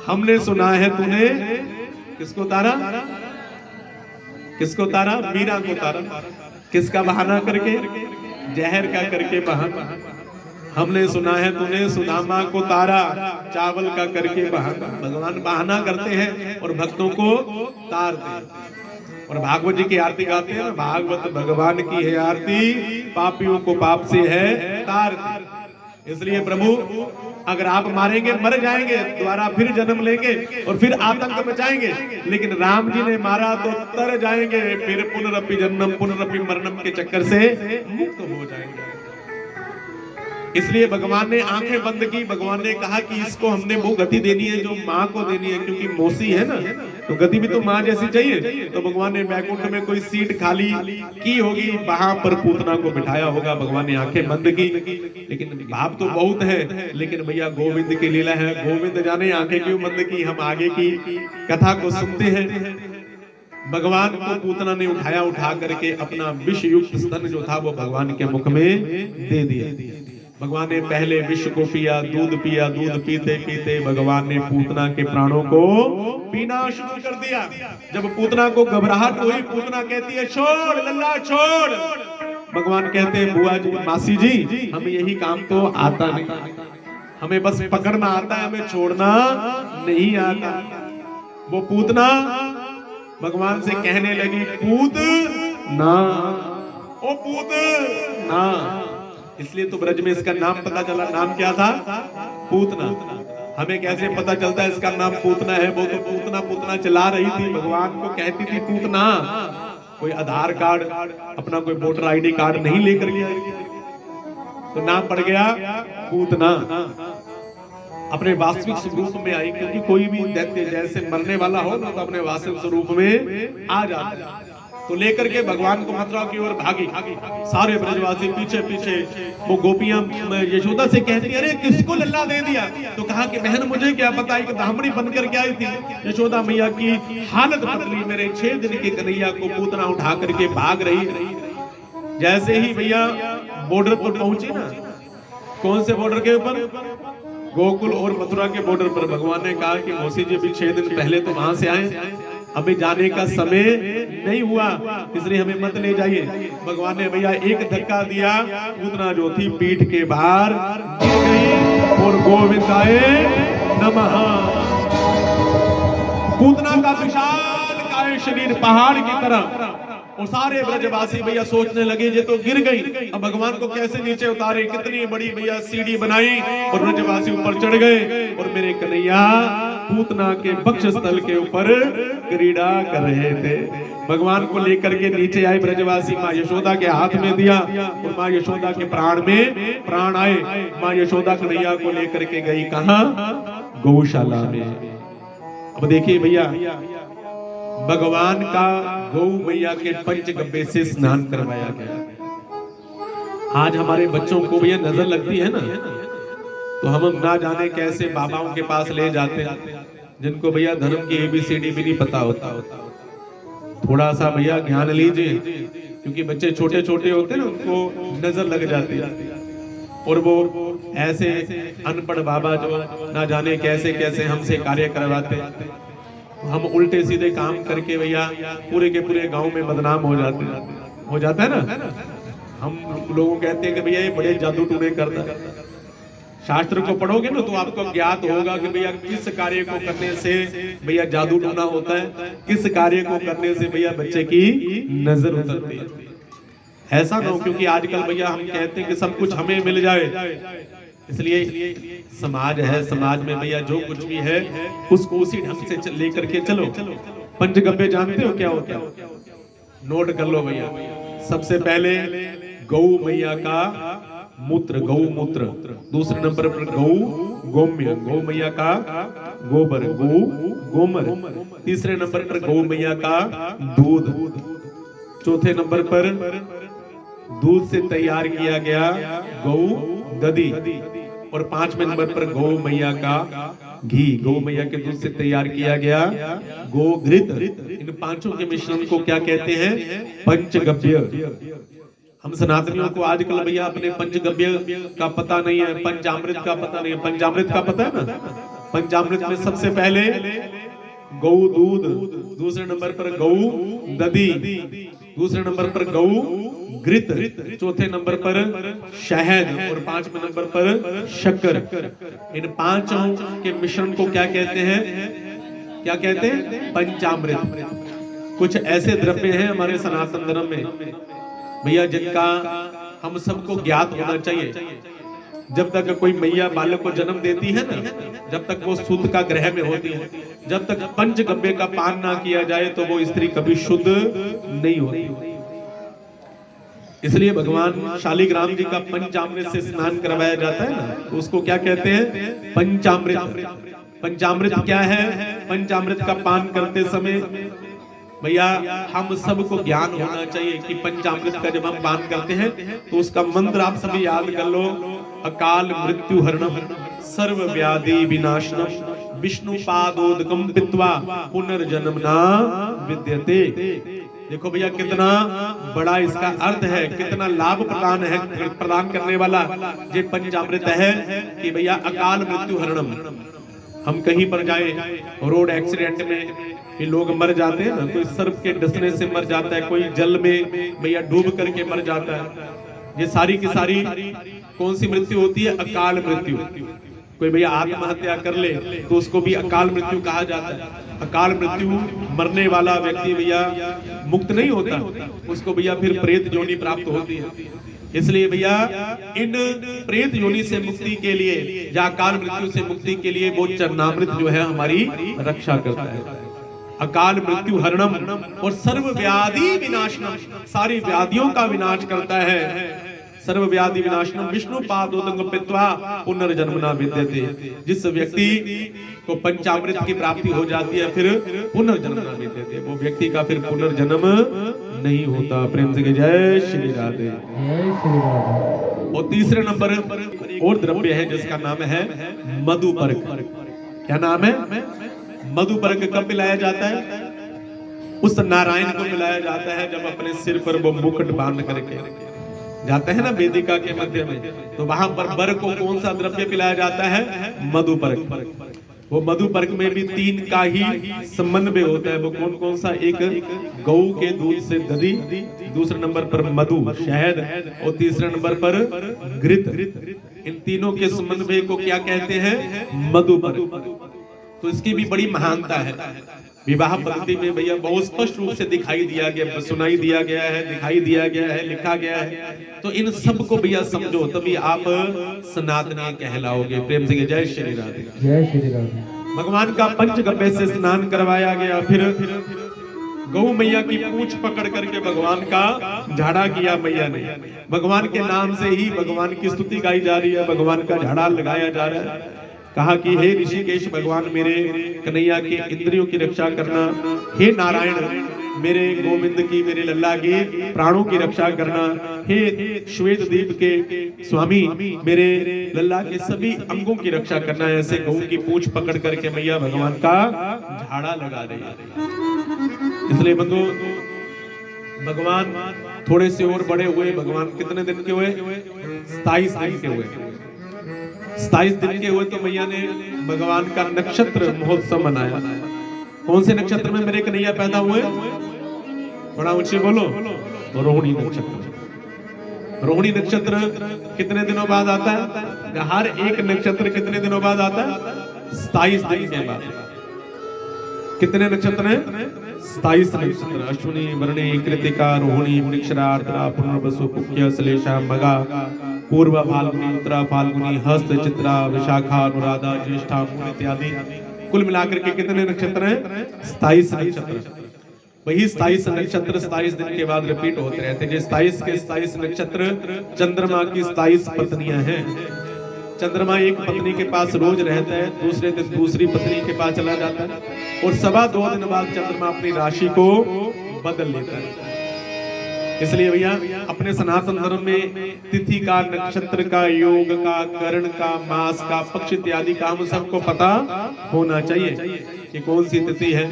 हमने सुना है तूने किसको तारा? किसको तारा? मीरा को तारा। किसका बहाना करके? जहर का करके बहाना। हमने सुना है तूने सुदामा को तारा, चावल का करके बहाना। भगवान बहाना करते हैं और भक्तों को तारते हैं। और भागवत जी की आरती गाते हैं ना, भागवत भगवान की है आरती, पापियों को पाप से है तारती। इसलिए प्रभु अगर आप मारेंगे मर जाएंगे, दोबारा फिर जन्म लेंगे और फिर आतंक मचाएंगे, लेकिन राम जी ने मारा तो तर जाएंगे, फिर पुनरपि जन्मम पुनरपि मरणम के चक्कर से मुक्त हो जाएंगे। इसलिए भगवान ने आंखें बंद की। भगवान ने कहा कि इसको हमने वो गति देनी है जो माँ को देनी है, क्योंकि मौसी है ना, तो गति भी तो माँ जैसी चाहिए। तो भगवान ने बैकुंठ में कोई सीट खाली की होगी, वहां पर पूतना को बिठाया होगा। भगवान ने आंखें बंद की, लेकिन भाव तो बहुत है, लेकिन भैया गोविंद की लीला है, गोविंद जाने आंखें क्यों बंद की। हम आगे की कथा को सुनते हैं। भगवान को पूतना ने उठाया, उठा करके अपना विष युक्त स्तन जो था वो भगवान के मुख में दे दिया। भगवान ने पहले विष को पिया, दूध पिया, दूध पीते पीते भगवान ने पूतना के प्राणों को पीना शुरू कर दिया। जब पूतना को घबराहट हुई, पूतना कहती है छोड़ लल्ला छोड़। भगवान कहते हैं बुआ जी, मासी जी, हमें यही काम तो आता नहीं, हमें बस पकड़ना आता है, हमें छोड़ना नहीं आता। वो पूतना भगवान से कहने लगी पूत ना, ओ पूत ना। इसलिए तो ब्रज में इसका नाम पता चला। नाम क्या था? पूतना। हमें कैसे पता चलता है इसका नाम पूतना है? वो तो पूतना पूतना चला रही थी, भगवान को कहती थी पूतना। कोई आधार कार्ड, अपना कोई वोटर आईडी कार्ड नहीं लेकर गया, तो नाम पड़ गया पूतना। अपने वास्तविक स्वरूप में आई, क्योंकि कोई भी दैत्य जैसे मरने वाला हो तो अपने वास्तविक स्वरूप में आ जाता है। तो लेकर के भगवान को मथुरा की ओर भागी। सारे ब्रजवासी पीछे पीछे। वो गोपियां यशोदा से कहती, अरे किसको लल्ला दे दिया? तो कहा कि बहन मुझे क्या पता, एक ब्राह्मणी बनकर के आई थी। यशोदा मैया की हालत बदली, मेरे 6 दिन के कन्हैया को पूतना उठा करके भाग रही। जैसे ही भैया बॉर्डर पर पहुंची ना, कौन से बॉर्डर के ऊपर? गोकुल और मथुरा के बॉर्डर पर। भगवान ने कहा कि मौसी जी भी 6 दिन पहले तो वहां से आए, अभी जाने का समय नहीं हुआ, इसलिए हमें मत ले जाइए। भगवान ने भैया एक धक्का दिया, पूतना जो थी पीठ के बाहर गिर गई और गोविंदाय नमः। पूतना का विशाल काय शरीर पहाड़ की तरह और सारे ब्रजवासी भैया सोचने लगे ये तो गिर गई, अब भगवान को कैसे नीचे उतारे, कितनी बड़ी भैया सीढ़ी बनाई और ब्रजवासी ऊपर चढ़ गए और मेरे कन्हैया पूतना के वक्षस्थल के ऊपर क्रीड़ा कर रहे थे। भगवान को लेकर के नीचे आए ब्रजवासी, माँ यशोदा के हाथ में दिया और माँ यशोदा के प्राण में प्राण आए। माँ यशोदा कन्हैया को लेकर के गई कहां? गौशाला में। अब देखिए भैया, भगवान का गौ मैया के पंचगव्य से स्नान करवाया गया। आज हमारे बच्चों को भैया नजर लगती है ना, तो हम ना जाने कैसे बाबाओं के पास ले जाते हैं जिनको भैया धर्म की ABCD भी नहीं पता होता। थोड़ा सा भैया ज्ञान लीजिए, क्योंकि बच्चे छोटे छोटे होते हैं ना, उनको नजर लग जाती है और वो ऐसे अनपढ़ बाबा जो ना जाने कैसे कैसे हमसे कार्य करवाते, हम उल्टे सीधे काम करके भैया पूरे के पूरे गांव में बदनाम हो जाता है ना। हम लोगों कहते हैं कि भैया ये बड़े जादू टूने करता है। शास्त्र को पढ़ोगे ना तो आपको ज्ञात होगा कि भैया किस कार्य को करने से भैया जादू टूना होता है, किस कार्य को करने से भैया बच्चे की नजर उतरती है। ऐसा ना हो, क्योंकि आजकल भैया हम कहते हैं कि सब कुछ हमें मिल जाए, इसलिए समाज है, समाज में भैया जो कुछ भी है उसको उसी ढंग से लेकर के चलो। पंचगव्य जानते हो क्या होता है? नोट कर लो भैया। सबसे पहले गौ मैया का मूत्र, गौ मूत्र। दूसरे नंबर पर गौ गोम्य, गौ मैया का गोबर, गौ गोमर। तीसरे नंबर पर गौ मैया का दूध। चौथे नंबर पर दूध से तैयार किया गया गौ दधी। और पांचवें नंबर पर गौ मैया का घी, गौ मैया के दूध से तैयार किया गया गो घृत। इन पांचों के मिश्रण को क्या कहते हैं? पंचगव्य। हम सनातनियों को आजकल भैया अपने पंचगव्य का पता नहीं है, पंचामृत का पता नहीं है। पंचामृत का पता है ना? पंचामृत में सबसे पहले गौ दूध, दूसरे नंबर पर गौ दधी, दूसरे नंबर पर गौ घृत, चौथे नंबर पर शहद और पांचवें नंबर पर शक्कर। इन पांचों के मिश्रण को क्या कहते हैं? क्या कहते हैं? पंचामृत। कुछ ऐसे द्रव्य हैं हमारे सनातन धर्म में भैया जिनका हम सबको ज्ञात होना चाहिए। जब तक कोई मैया बालक को जन्म देती है ना, जब तक वो शुद्ध का ग्रह में होती है, जब तक पंचगव्य का पान ना किया जाए तो वो स्त्री कभी शुद्ध नहीं होती। इसलिए भगवान शालिग्राम जी का पंचामृत से स्नान करवाया जाता है ना, तो उसको क्या कहते हैं? पंचामृत। पंचामृत क्या है? पंचामृत का पान करते समय भैया हम सबको ज्ञान होना चाहिए कि पंचामृत का जब हम पान करते हैं तो उसका मंत्र आप सभी याद कर लो। अकाल मृत्यु हरणम सर्व व्याधि विनाशनम विष्णु पादोदकम पित्वा पुनर्जन्म ना विद्यते। देखो भैया कितना बड़ा इसका अर्थ है, कितना लाभ प्रदान करने वाला ये पंचामृत है कि भैया अकाल मृत्यु हरणम। हम कहीं पर जाए, रोड एक्सीडेंट में ये लोग मर जाते हैं ना, कोई सर्प के डसने से मर जाता है, कोई जल में भैया डूब करके मर जाता है। ये सारी की सारी कौन सी मृत्यु होती है? अकाल मृत्यु। कोई भैया आत्महत्या कर ले तो उसको भी अकाल मृत्यु कहा जाता है। अकाल मृत्यु मरने वाला व्यक्ति भैया मुक्त नहीं होता, उसको भैया फिर प्रेत योनि प्राप्त होती है। इसलिए भैया इन प्रेत योनि से मुक्ति के लिए या अकाल मृत्यु से मुक्ति के लिए वो चरणामृत जो है हमारी रक्षा करता है। अकाल मृत्यु हरणम और सर्व व्याधि विनाशनम, सारी व्याधियों का विनाश करता है। सर्व व्याधि विनाशनम विष्णु पादोदकम पित्वा पुनर्जन्म ना विद्यते। जिस व्यक्ति को पंचामृत की प्राप्ति हो जाती है फिर पुनर्जन्म ना विद्यते, वो व्यक्ति का फिर पुनर्जन्म नहीं होता। प्रेम से जय श्री राधे। और तीसरे नंबर और द्रव्य है जिसका नाम है मधुपर्क। क्या नाम है? मधुपर्क कब मिलाया जाता है? उस नारायण को मिलाया जाता है जब अपने सिर पर वो मुकुट बांध करके जाते हैं ना वेदिका के मध्य में, तो वहां पर बर को कौन सा द्रव्य पिलाया जाता है? मधुपर्क। वो मधुपर्क में भी तीन का ही समन्वय होता है। वो कौन कौन सा? एक गौ के दूध से दधी, दूसरे नंबर पर मधु शहद और तीसरे नंबर पर घृत। इन तीनों के समन्वय को क्या कहते हैं? मधुपर्क। तो इसकी भी बड़ी महानता है। विवाह पद्धति में भैया बहुत स्पष्ट रूप से दिखाई दिया गया, सुनाई दिया गया है, दिखाई दिया गया है, लिखा गया है। तो इन सब को भैया समझो, तभी आप सनातनीय कहलाओगे। प्रेम से जय श्री राधे। जय श्री राधे। भगवान का पंचगव्य से स्नान करवाया गया, फिर गौ मैया की पूंछ पकड़ करके भगवान का झाड़ा किया मैया ने। भगवान के नाम से ही भगवान की स्तुति गाई जा रही है, भगवान का झाड़ा लगाया जा रहा है। कहा कि हे ऋषिकेश भगवान मेरे कन्हैया के इंद्रियों की रक्षा करना, हे नारायण मेरे गोविंद की, मेरे लल्ला की प्राणों की रक्षा करना, हे श्वेत द्वीप के स्वामी मेरे लल्ला के सभी अंगों की रक्षा करना। ऐसे गौ की पूंछ पकड़ करके मैया भगवान का झाड़ा लगा रही है। इसलिए बंधु भगवान थोड़े से और बड़े हुए। भगवान कितने दिन के हुए? 27 दिन के हुए। 27 दिन के हुए तो मैया ने भगवान का नक्षत्र महोत्सव मनाया। कौन से नक्षत्र में मेरे कन्हैया पैदा हुए? बड़ा ऊंचे बोलो। रोहिणी नक्षत्र। रोहिणी नक्षत्र कितने दिनों बाद आता है? हर एक नक्षत्र कितने दिनों बाद आता है? 27 दिन के बाद। कितने नक्षत्र हैं? 27 नक्षत्र। अश्विनी, भरणी, कृतिका, रोहिणी, मृगशिरा, आर्द्रा, पुनर्वसु, पुष्य, श्लेषा, मघा, पूर्व फाल्गुनी, उत्तरा फाल्गुनी, हस्त, चित्रा, विशाखा, अनुराधा, ज्येष्ठा, मूल इत्यादि। कुल मिलाकर के कितने नक्षत्र हैं? 27 नक्षत्र। वही 27 नक्षत्र 27 दिन के बाद रिपीट होते रहते हैं। 27 के 27 नक्षत्र चंद्रमा की 27 पत्नियां हैं। चंद्रमा एक पत्नी के पास रोज रहता है, दूसरे दिन दूसरी पत्नी के पास चला जाता है, और 2.25 दिन बाद चंद्रमा अपनी राशि को बदल लेता है। इसलिए भैया अपने सनातन धर्म में तिथि का, नक्षत्र का, योग का, करण का, मास का, पक्ष इत्यादि का हम सबको पता होना चाहिए कि कौन सी तिथि है।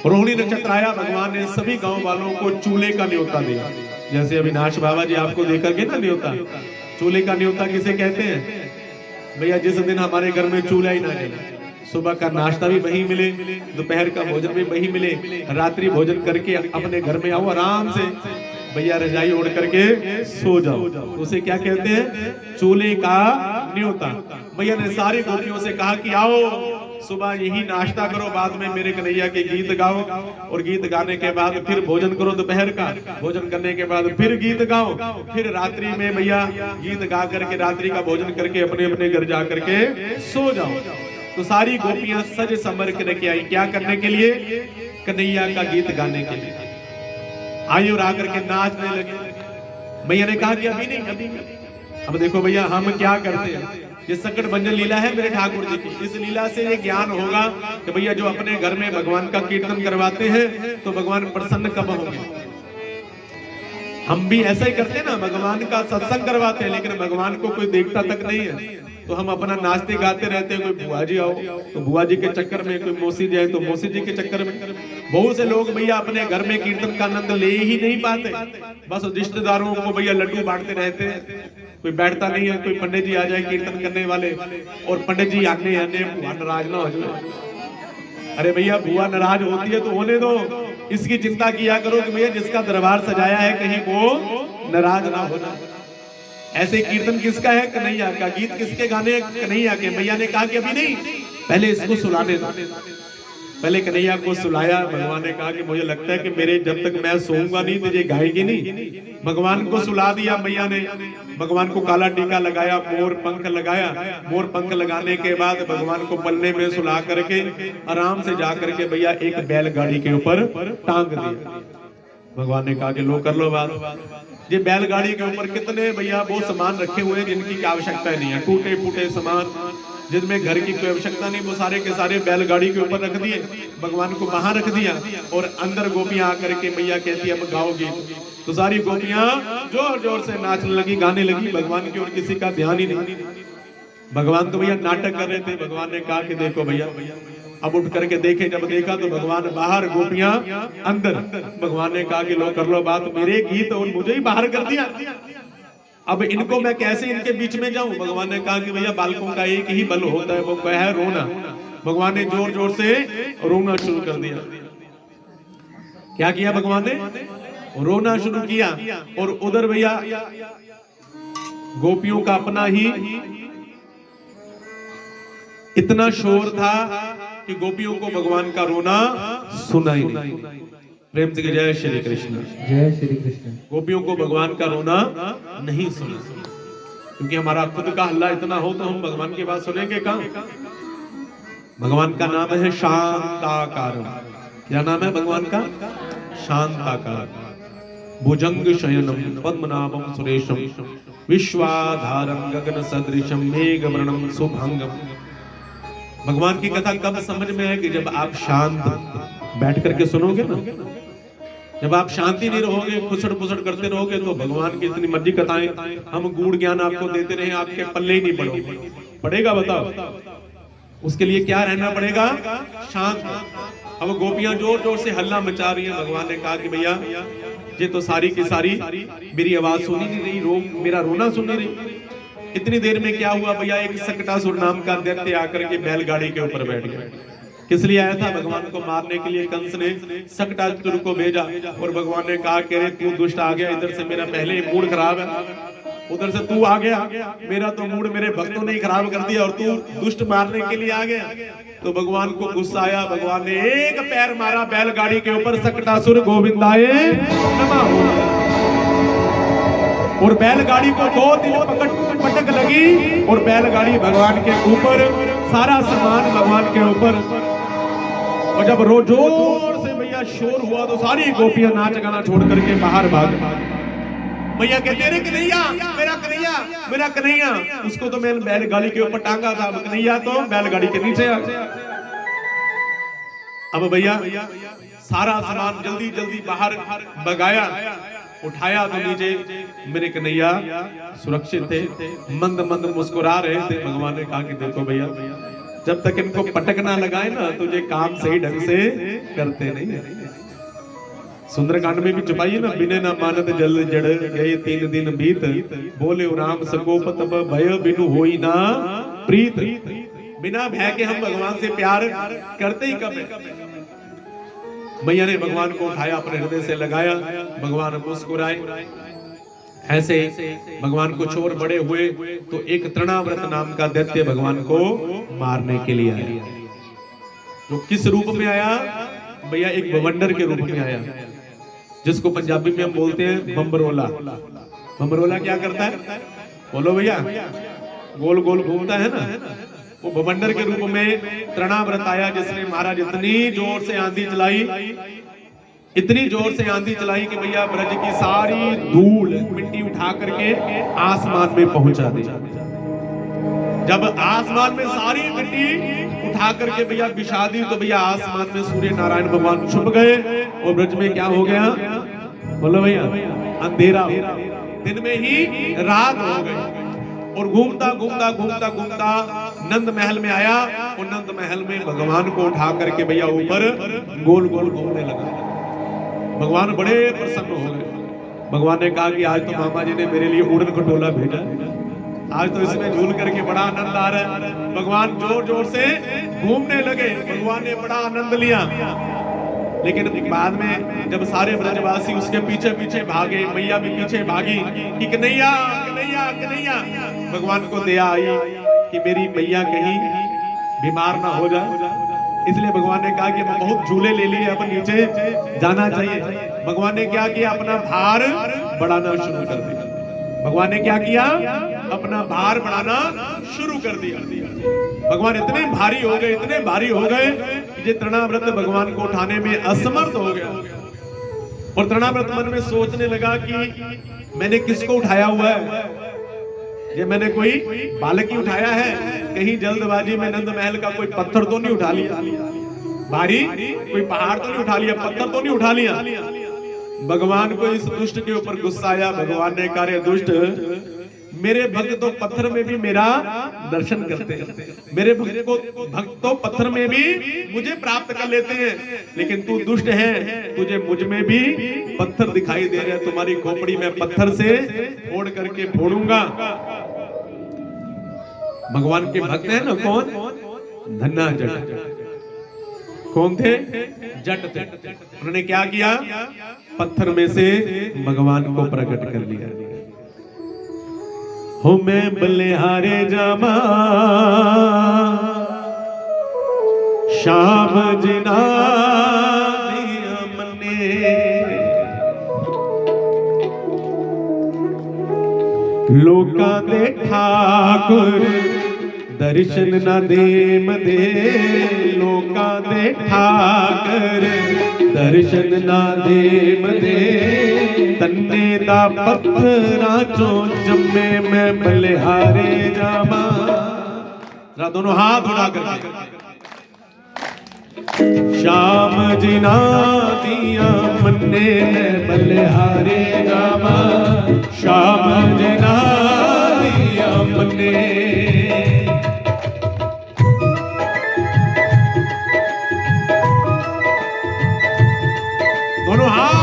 रोहिणी नक्षत्र आया, भगवान ने सभी गांव वालों को चूल्हे का न्योता दिया। जैसे अविनाश बाबा जी आपको देकर के ना न्योता, चूल्हे का न्योता किसे कहते हैं? भैया जिस दिन हमारे घर में चूल्हा ही ना जले, सुबह का नाश्ता भी वही मिले, दोपहर का भोजन भी वही मिले, रात्रि भोजन करके अपने घर में आओ आराम से, भैया रजाई ओढ़ करके सो जाओ, उसे क्या कहते हैं? चूल्हे का न्योता। भैया ने सारी गोपियों से कहा कि आओ सुबह यही नाश्ता करो, बाद में मेरे कन्हैया के गीत गाओ, और गीत गाने के बाद फिर भोजन करो दोपहर का, भोजन करने के बाद फिर गीत गाओ, फिर रात्रि में भैया गीत गा करके रात्रि का भोजन करके अपने अपने घर जा करके सो जाओ। तो सारी गोपियां सज संवर के आई, क्या करने के लिए? कन्हैया का गीत गाने के लिए आई, और आकर के नाचने लगे। भैया ने कहा कि अभी नहीं, अभी। अब देखो भैया हम क्या करते हैं, ये संकट भंजन लीला है मेरे ठाकुर जी की। इस लीला से ये ज्ञान होगा कि भैया जो अपने घर में भगवान का कीर्तन करवाते हैं तो भगवान प्रसन्न कब होंगे। हम भी ऐसा ही करते हैं ना, भगवान का सत्संग करवाते हैं, लेकिन भगवान को कोई देखता तक नहीं है, तो हम अपना नाचते गाते रहते हैं। कोई बुआ जी आओ तो बुआ जी के चक्कर में, कोई मौसी जाए तो मौसी जी के चक्कर में। बहुत से लोग भैया अपने घर में कीर्तन का आनंद ले ही नहीं पाते, बस रिश्तेदारों को भैया लड्डू बांटते रहते हैं। कोई बैठता नहीं है, कोई पंडित जी आ जाए कीर्तन करने वाले, और पंडित जी आने बुआ नाराज ना हो जाए। अरे भैया बुआ नाराज होती है तो होने दो, इसकी चिंता किया करो कि भैया जिसका दरबार सजाया है कहीं वो नाराज ना होना। ऐसे कीर्तन किसका है? कन्हैया का। गीत किसके गाने? कन्हैया के। मैया ने कहा कि अभी नहीं, पहले इसको सुलाने दो। पहले कन्हैया को सुलाया। भगवान ने कहा कि मुझे लगता है कि मेरे जब तक मैं सोऊंगा नहीं तुझे गाएगी नहीं। भगवान को सुला दिया मैया ने। भगवान को काला टीका लगाया, मोर पंख लगाया। मोर पंख लगाने के बाद भगवान को पल्ले में सुला करके आराम से जा करके भैया एक बैलगाड़ी के ऊपर टांग दिया। भगवान ने कहा कि लो कर लो बात। ये बैलगाड़ी के ऊपर कितने भैया वो सामान रखे हुए हैं जिनकी आवश्यकता नहीं है, टूटे फूटे सामान जिनमें घर की कोई आवश्यकता नहीं, वो सारे के सारे बैलगाड़ी के ऊपर रख दिए। भगवान को वहां रख दिया, और अंदर गोपियां आकर के मैया कहती है अब गाओगी। तो सारी गोपियां जोर जोर से नाचने लगी, गाने लगी। भगवान की और किसी का ध्यान ही नहीं। भगवान तो भैया नाटक कर रहे थे। भगवान ने कहा कि देखो भैया, अब उठ करके देखे। जब देखा तो भगवान बाहर, गोपियां अंदर। भगवान ने कहा कि लो कर लो बात, मेरे गीत और मुझे ही बाहर कर दिया, अब इनको मैं कैसे इनके बीच में जाऊं। भगवान ने कहा कि भैया बालकों का एक ही बल होता है, वो क्या है? रोना। भगवान ने जोर जोर से रोना शुरू कर दिया। क्या किया भगवान ने? रोना शुरू किया। और उधर भैया गोपियों का अपना ही इतना शोर था कि गोपियों को भगवान का रोना सुनाई नहीं। प्रेम से जय श्री कृष्ण। जय श्री कृष्ण। गोपियों को भगवान का रोना नहीं सुना, क्योंकि हमारा खुद का हल्ला इतना हो तो हम भगवान की बात सुनेंगे कहाँ। भगवान का नाम है शांताकारम। क्या नाम है भगवान का? शांताकार। भुजंग शयनम पद्मनाभम सुरेशम विश्वाधारम गगन सदृशम मेघ वर्णम शुभांगम। भगवान की कथा कब समझ में है कि जब आप शांत बैठ करके सुनोगे ना। जब आप शांति नहीं रहोगे, खुसड़ पुसड़ करते रहोगे, तो भगवान की इतनी मर्जी कथाएं हम गूढ़ ज्ञान आपको देते रहे, आपके पल्ले ही नहीं पड़ोगे। पड़ेगा बताओ? उसके लिए क्या रहना पड़ेगा? शांत। अब गोपियां जोर जोर से हल्ला मचा रही हैं। भगवान ने कहा कि भैया ये तो सारी की सारी मेरी आवाज सुनी नहीं रही, मेरा रोना सुन नहीं रही। इतनी देर में क्या हुआ भैया? एक सकटासुर नाम का दैत्य आकर के बैलगाड़ी के ऊपर बैठ गया। किस लिए आया था? भगवान को मारने के लिए कंस ने सकटासुर को भेजा, और भगवान ने कहा कि अरे तू दुष्ट आ गया, इधर से मेरा पहले ही मूड खराब है, उधर से तू आ गया, मेरा तो मूड मेरे भक्तों ने ही खराब कर दिया, और तू दुष्ट मारने के लिए आ गया। तो भगवान को गुस्सा आया। भगवान ने एक पैर मारा बैलगाड़ी के ऊपर, सकटासुर गोविंदाय नमः, और बैलगाड़ी को 2-3 पटक लगी, और बैलगाड़ी भगवान के ऊपर, सारा सामान भगवान के ऊपर। और जब जोर से भैया शोर हुआ तो सारी गोपियां नाच गाना छोड़ करके बाहर भाग। भैया कहते अरे कन्हैया, मेरा कन्हैया, मेरा कन्हैया। उसको तो मैंने बैलगाड़ी के ऊपर टांगा था, कन्हैया तो बैलगाड़ी के नीचे आ गया। अब भैया सारा सामान जल्दी जल्दी बाहर भगाया, उठाया तो नीचे मेरे कन्हैया सुरक्षित थे, मंद मंद मुस्कुरा रहे थे। भगवान ने कहा कि देखो भैया, जब तक इनको पटक ना लगाए ना, तुझे काम सही ढंग से करते नहीं। सुंदरकांड में भी छुपाइए ना, बिने ना मानत जल जड़ गए 3 दिन बीत, बोले राम सकोप तब भय बिनु होई ना प्रीत। बिना भय के हम भगवान से प्यार करते ही कब है। मैया ने भगवान को उठाया, अपने हृदय से लगाया, भगवान मुस्कुराए। ऐसे भगवान को चोर बड़े हुए तो एक तृणाव्रत नाम का दैत्य भगवान को मारने के लिए आया। जो किस रूप में आया भैया? एक बवंडर के रूप में आया, जिसको पंजाबी में हम बोलते हैं बम्बरोला। बम्बरोला क्या करता है? बोलो भैया, गोल गोल घूमता है ना। वो बवंडर के रूप में तृणाव्रत आया, जिसने महाराज इतनी जोर से आंधी चलाई, इतनी जोर से आंधी चलाई कि भैया ब्रज की सारी धूल मिट्टी उठा करके आसमान में पहुंचा दी। जब आसमान में सारी मिट्टी उठा करके भैया बिछा दी, तो भैया आसमान में सूर्य नारायण भगवान छुप गए, और ब्रज में क्या हो गया? बोलो भैया, अंधेरा, दिन में ही रात हो गई। और घूमता घूमता घूमता घूमता नंद महल में आया, और नंद महल में भगवान को उठा करके भैया ऊपर गोल गोल घूमने लगा। भगवान बड़े प्रसन्न हो गए। भगवान ने कहा कि आज तो मामा जी ने मेरे लिए उड़न खटोला भेजा, आज तो इसमें झूल करके बड़ा आनंद आ रहा है। भगवान जोर जोर से घूमने लगे, भगवान ने बड़ा आनंद लिया। लेकिन बाद में जब सारे ब्रजवासी उसके पीछे पीछे भागे, मैया भी पीछे भागी कि कन्हैया कन्हैया कन्हैया। भगवान को दया आई कि मेरी मैया कहीं बीमार ना हो जाए, इसलिए भगवान ने कहा कि बहुत झूले ले लिए, अब नीचे जाना चाहिए। भगवान ने क्या किया? अपना भार बढ़ाना शुरू कर दिया। भगवान ने क्या किया? अपना भार बढ़ाना शुरू कर दिया। भगवान इतने भारी हो गए, इतने भारी हो गए कि ये तृणाव्रत भगवान को उठाने में असमर्थ हो गया। और तृणाव्रत मन में सोचने लगा कि मैंने किसको उठाया हुआ है? ये मैंने कोई बालक ही उठाया है? कहीं जल्दबाजी में नंद महल का कोई पत्थर तो नहीं उठा लिया? भारी कोई पहाड़ तो नहीं उठा लिया? पत्थर तो नहीं उठा लिया? भगवान को इस दुष्ट के ऊपर गुस्सा आया। भगवान ने कहा, रे दुष्ट, मेरे भक्त तो पत्थर में भी मेरा दर्शन करते हैं, मेरे भक्त तो पत्थर में भी मुझे प्राप्त कर लेते हैं, लेकिन तू दुष्ट है, तुझे मुझ में भी पत्थर दिखाई दे रहे हैं। तुम्हारी खोपड़ी में पत्थर से फोड़ करके फोड़ूंगा। भगवान के भक्त है ना कौन? धन्ना जट। कौन थे? जट थे। उन्होंने क्या किया? पत्थर में से भगवान को प्रकट कर लिया। हो मैं बलिहारे जामा श्याम जिना दिया मन्ने लोकां दे ठाकुर दर्शन न देम दे लोकां दे ठाकुर दर्शन न देम दे तन्ने दा पत्थरां चों जम्मे मैं बलिहारे जावा। जरा दोनों हाथ उठा कर श्याम जिना दिया मन्ने मैं बलिहारे जावा श्याम जिना दिया मन्ने। दोनों हाथ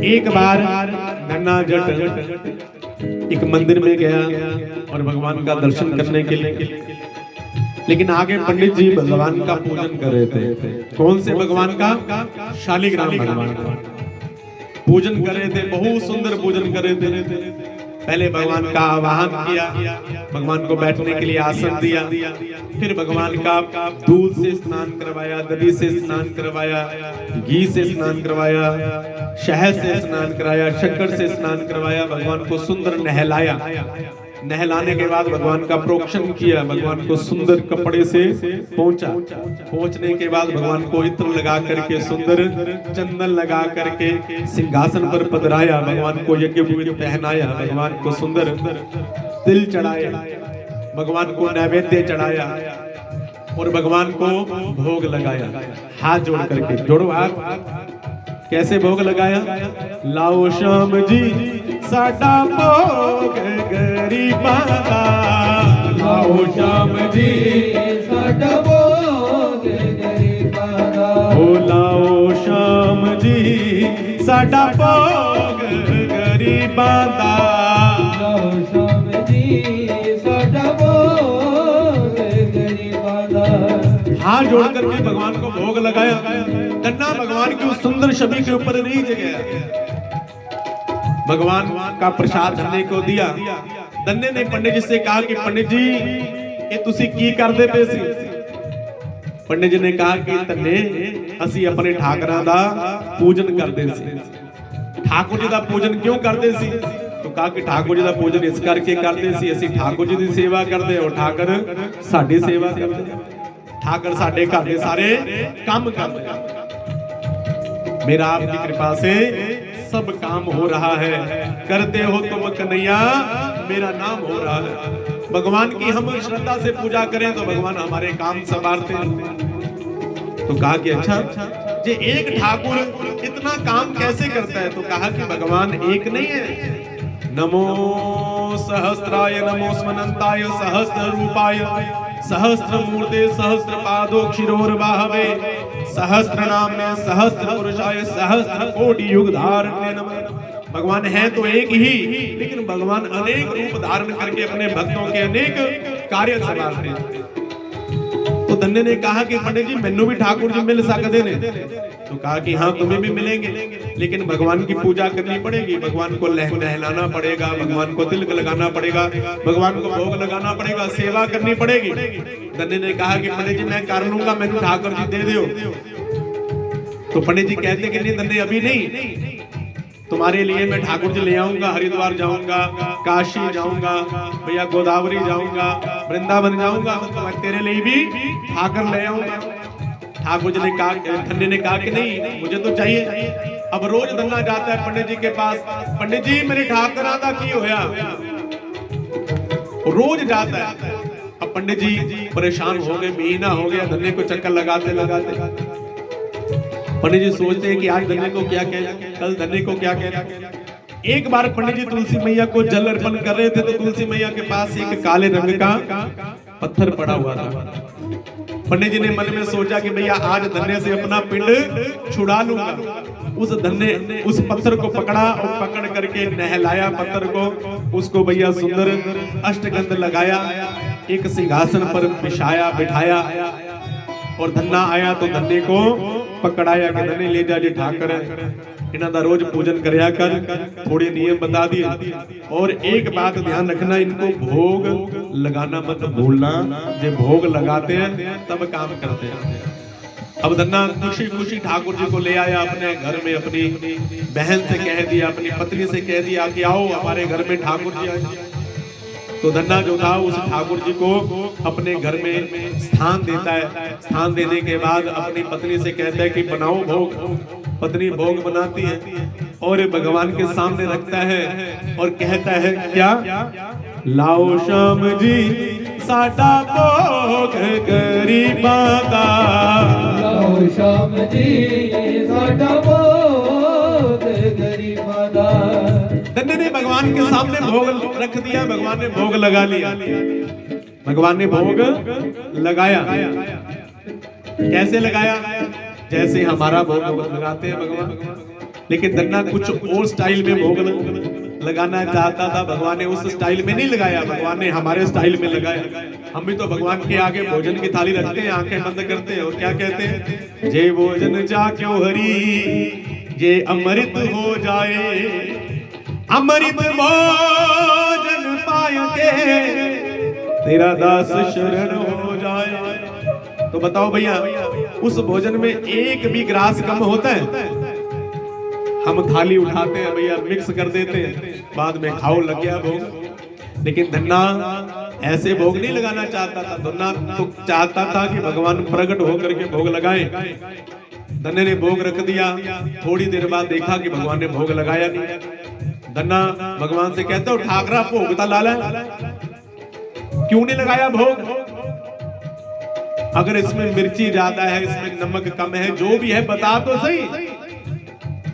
एक बार नन्ना जट एक मंदिर में गया और भगवान का दर्शन करने के लिए, लेकिन आगे पंडित जी भगवान का पूजन कर रहे थे। कौन से भगवान का? शालिग्राम भगवान का पूजन कर रहे थे। बहुत सुंदर पूजन कर रहे थे। पहले भगवान का आवाहन किया, भगवान को बैठने के लिए आसन दिया, फिर भगवान का दूध से स्नान करवाया, दही से स्नान करवाया, घी से स्नान करवाया, शहद से स्नान कराया, शक्कर से स्नान करवाया, भगवान को सुंदर नहलाया। नहलाने के बाद भगवान का प्रोक्षण किया, भगवान को सुंदर कपड़े से पहुंचने के बाद भगवान को इत्र लगा करके सुंदर चंदन लगा करके सिंहासन पर पधराया, भगवान को यज्ञ पहनाया, भगवान को सुंदर तिल चढ़ाया, भगवान को नैवेद्य चढ़ाया और भगवान को भोग लगाया। हाथ जोड़ करके, जोड़ो हाथ। कैसे भोग लगाया? लाओ श्याम जी साडा भोग गरीबां दा, लाओ श्याम जी साडा भोग गरीबां दा, ओ लाओ श्याम जी साडा भोग गरीबां दा, लाओ श्याम जी साडा भोग गरीबां दा। हाथ जोड़ करके भगवान को भोग लगाया। नन्ना भगवान की उस सुंदर छवि के ऊपर नहीं जगह, भगवान का प्रसाद धन्ने को दिया। धन्ने ने पंडित जी से कहा कि पंडित जी ये तुसी की करदे पे सी? पंडित जी ने कहा कि धन्ने ਅਸੀਂ अपने ठाकरां दा पूजन करदे सी। ठाकुर जी दा पूजन क्यों करदे सी? तो कहा कि ठाकुर जी दा पूजन इस करके करदे सी, ਅਸੀਂ ठाकुर जी दी सेवा करदे और ठाकुर साडी सेवा करदे, ठाकुर साडे घर दे सारे काम करदे। मेरा आपकी कृपा से सब काम हो रहा है, करते हो तुम कन्हैया मेरा नाम हो रहा है। भगवान की हम श्रद्धा से पूजा करें तो भगवान हमारे काम संवारते हैं। तो कहा कि अच्छा जे एक ठाकुर इतना काम कैसे करता है? तो कहा कि भगवान एक नहीं है। नमो सहस्राय नमो स्वनंताय सहस्र रूपाय सहस्र मूर्ते सहस्र पादो क्षिरोर्बाहवे सहस्र नाम्ने सहस्र पुरुषाय सहस्र कोटि युग धारणे नमः। भगवान है तो एक ही, लेकिन भगवान अनेक रूप धारण करके अपने भक्तों के अनेक कार्य संभालते हैं। तो धन्य ने कहा कि पंडित जी मैनू भी ठाकुर जी मिल सकते ने? तो कहा कि हाँ तुम्हें भी मिलेंगे, लेकिन भगवान की पूजा करनी पड़ेगी, भगवान को नहलाना पड़ेगा, भगवान को तिलक लगाना पड़ेगा, भगवान को भोग लगाना पड़ेगा, सेवा करनी पड़ेगी। धन्य ने कहा कि पंडित जी मैं कर लूंगा, मैनू ठाकुर जी दे दो। तो पंडित जी कहते कि नहीं धन्य अभी नहीं, तुम्हारे लिए मैं ठाकुर जी ले आऊंगा, हरिद्वार जाऊंगा, काशी जाऊंगा, भैया गोदावरी जाऊंगा, वृंदावन जाऊंगा, तो मैं तेरे लिए भी ठाकुर ले आऊंगा। ठाकुर जी ने कहा, धन्य ने कहा कि नहीं मुझे तो चाहिए। अब रोज धन्ना जाता है पंडित जी के पास, पंडित जी मेरे ठाकुर आदा की होया, रोज जाता है। अब पंडित जी परेशान हो गए, महीना हो गया धन्य को चक्कर लगाते लगाते। पंडित जी सोचते हैं कि आज धन्य को क्या कहना, कल धन्य को क्या कहना। एक बार पंडित जी तुलसी मैया को जल अर्पण कर रहे थे तो तुलसी मैया के पास एक काले रंग का पत्थर पड़ा हुआ था। पंडित जी ने मन में सोचा कि भैया आज धन्य से अपना पिंड छुड़ा लूंगा। उस पत्थर को पकड़ा और पकड़ करके नहलाया पत्थर को, उसको भैया सुंदर अष्टगंध लगाया, एक सिंहासन पर बिठाया और धन्ना आया तो धन्ने को पकड़ाया कि धन्ने ले जा जी ठाकर इन्हां दा रोज पूजन करया कर। थोड़े नियम बता दिए और एक बात ध्यान रखना, इनको भोग लगाना मत भूलना। जो भोग लगाते हैं तब काम करते हैं। अब धन्ना खुशी खुशी ठाकुर जी को ले आया अपने घर में, अपनी बहन से कह दिया, अपनी पत्नी से कह दिया कि आओ हमारे घर में ठाकुर जी आए। तो धन्ना जो था उस ठाकुर जी को अपने घर में स्थान देता है। स्थान देने के बाद अपनी पत्नी से कहता है कि बनाओ भोग। पत्नी भोग बनाती है और भगवान के सामने रखता है और कहता है क्या, लाओ श्याम जी साडा भोग गरीबां दा, लाओ श्याम जी साडा भोग गरीबां दा। धन्य ने भगवान के सामने भोग रख दिया, भगवान ने भोग लगा लिया। भगवान ने भोग लगाया। कैसे लगाया? जैसे हमारा भोग लगाते हैं भगवान, लेकिन धन्ना कुछ और स्टाइल में भोग लगाना चाहता था। भगवान ने उस स्टाइल में नहीं लगाया, भगवान ने हमारे स्टाइल में लगाया। हम भी तो भगवान के आगे भोजन की थाली रखते हैं, आंखें बंद करते हैं और क्या कहते हैं, जे भोजन जाक्यो हरि जे अमृत हो जाए, अमृत भोजन पाय के तेरा दास शरण हो जाए। तो बताओ भैया, उस भोजन में एक भी ग्रास कम होता है? हम थाली उठाते हैं भैया, मिक्स कर देते हैं, बाद में खाओ लग गया भोग। लेकिन धन्ना ऐसे भोग नहीं लगाना चाहता था। धन्ना तो चाहता था कि भगवान प्रकट होकर के भोग लगाएं। धन्ने ने भोग रख दिया। थोड़ी देर बाद देखा कि भगवान ने भोग लगाया नहीं। धन्ना भगवान से कहता, ठाकरा भोग लाला क्यों नहीं लगाया भोग? अगर इसमें मिर्ची ज्यादा है, इसमें नमक कम है, जो भी है बता तो सही,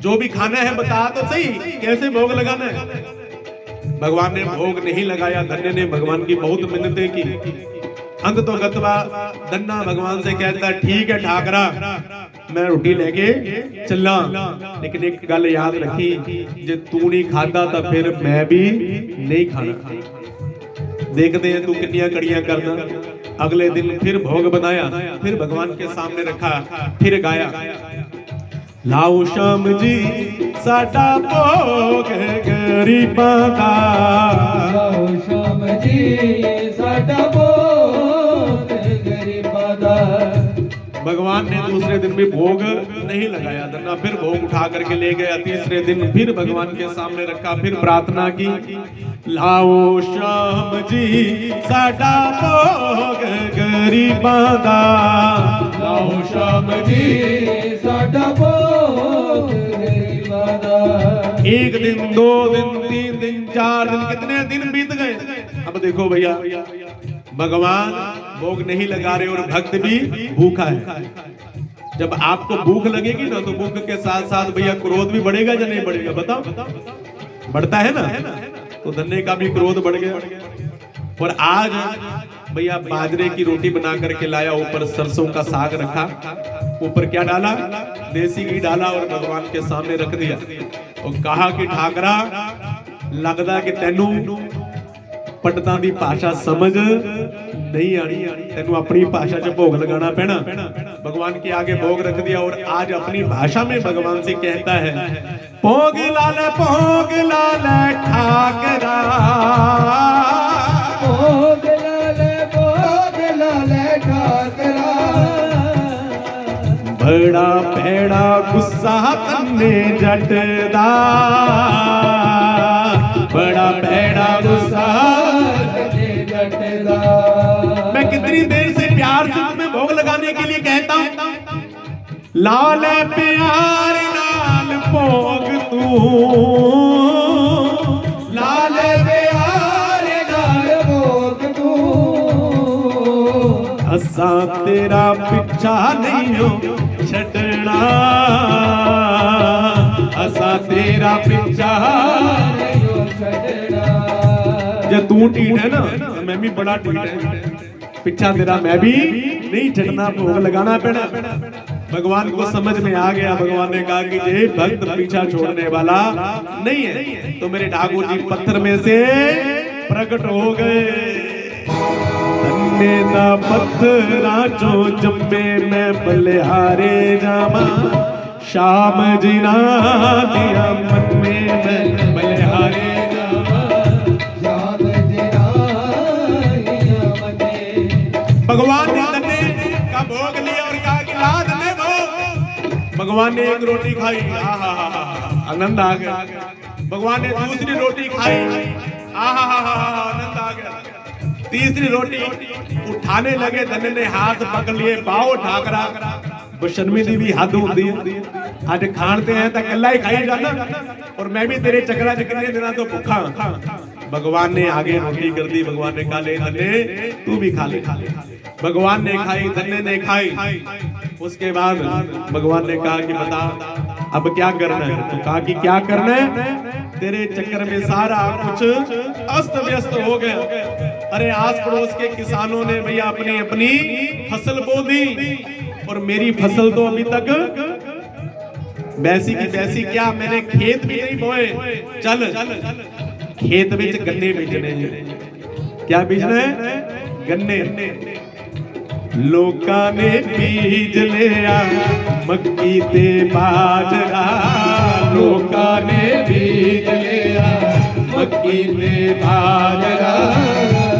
जो भी खाना है बता तो सही, कैसे भोग लगाना है? भगवान ने भोग नहीं लगाया। धन्य ने भगवान की बहुत मिन्नतें की। अंत तो गतवा धन्ना भगवान से कहता, ठीक है ठाकरा, मैं रोटी लेके चला, लेकिन एक गल याद रखी, जे तू नहीं खाता तो फिर मैं भी नहीं खाना। देखते हैं तू कितनियां कड़ियां करना। अगले दिन फिर भोग बनाया, फिर भगवान के सामने रखा, फिर गाया, लाओ श्याम जी साडा भोग गरीबां दा, लाओ श्याम जी साडा भोग गरीबां दा। भगवान ने दूसरे दिन भी भोग नहीं लगाया। धन्ना फिर भोग उठा करके ले गया। तीसरे दिन फिर भगवान के सामने रखा, फिर प्रार्थना की, लाओ श्याम जी साडा भोग गरीबां दा, लाओ श्याम जी साडा भोग गरीबां दा। एक दिन, दो दिन, तीन दिन, चार दिन, कितने दिन बीत गए। अब देखो भैया, भगवान भोग नहीं लगा रहे और भक्त भी भूखा है। जब आपको भूख लगेगी ना तो भूख के साथ साथ भैया क्रोध भी बढ़ेगा या नहीं बढ़ेगा? बताओ, बढ़ता है ना? तो धन्य का भी क्रोध बढ़ गया। और आज भैया बाजरे की रोटी बना करके लाया, ऊपर सरसों का साग रखा, ऊपर क्या डाला, देसी घी डाला और भगवान के सामने रख दिया और कहा कि ठाकरा, लगता कि तेनू पंडितां दी भाषा समझ नहीं आनी, तेनू अपनी भाषा च भोग लगाना पैना। भगवान के आगे भोग रख दिया और आज अपनी भाषा में भगवान से कहता है, भोग लाले ठाकरा, भोग लाले ठाकरा। बड़ा भैड़ा गुस्सा तन्ने जट दा, बड़ा भैड़ा गुस्सा जट दा। मैं कितनी देर से प्यार से तुम्हें भोग लगाने के लिए कहता हूं, लाल प्यार नाल भोग तू, लाल प्यार नाल भोग तू। असा तेरा पिछा नहीं हो छड़ना, असा तेरा पिछा नहीं छड़ना जे तू ढीठ है ना तो मैं भी बड़ा ढीठ है, पिछा तेरा मैं भी नहीं छड़ना, भोग लगाना पैना। भगवान को समझ में आ गया। भगवान ने कहा कि ये भक्त पीछा छोड़ने वाला नहीं है। तो मेरे ठाकुर जी पत्थर में से प्रकट हो गए। धन्य दा पत्थरा जो जम्मे मैं बलिहारे जामा, श्याम जी ना दिया मन में मैं बलिहारे जामा। श्याम जी नाहिया मने भगवान ने धन्य का भोग लिया और कहा कि ला धन्य भोग। भगवान ने एक रोटी खाई, आहा आनंद आ गया। भगवान ने दूसरी रोटी खाई, आहा आनंद आ गया। तीसरी रोटी उठाने लगे, धन्य ने हाथ पकड़ लिए, पाओ ठाकरा बशर्मिंदी भी हद होती है। आज खाते हैं तो कल्ला ही खाई जाना, और मैं भी तेरे चक्रा च कितने दिना तो भूखा। भगवान ने आगे रोटी कर दी। भगवान ने कहा ले धन्य तू भी खा ले। भगवान ने खाई, धन्य ने खाई। उसके बाद भगवान ने कहा कि बता अब क्या करना है। तो कहा कि क्या करना है, तेरे चक्कर में सारा कुछ अस्त व्यस्त हो गया। अरे आस पड़ोस के किसानों ने भैया अपनी अपनी फसल बो दी, और मेरी फसल तो अभी तक वैसी की वैसी, क्या मैंने खेत भी नहीं बोए। चल खेत में गन्ने बीजने हैं। क्या बीजना है, गन्ने। लोका ने बीज लिया मक्की ते बाजरा, लोका ने बीज लिया मक्की ते बाजरा।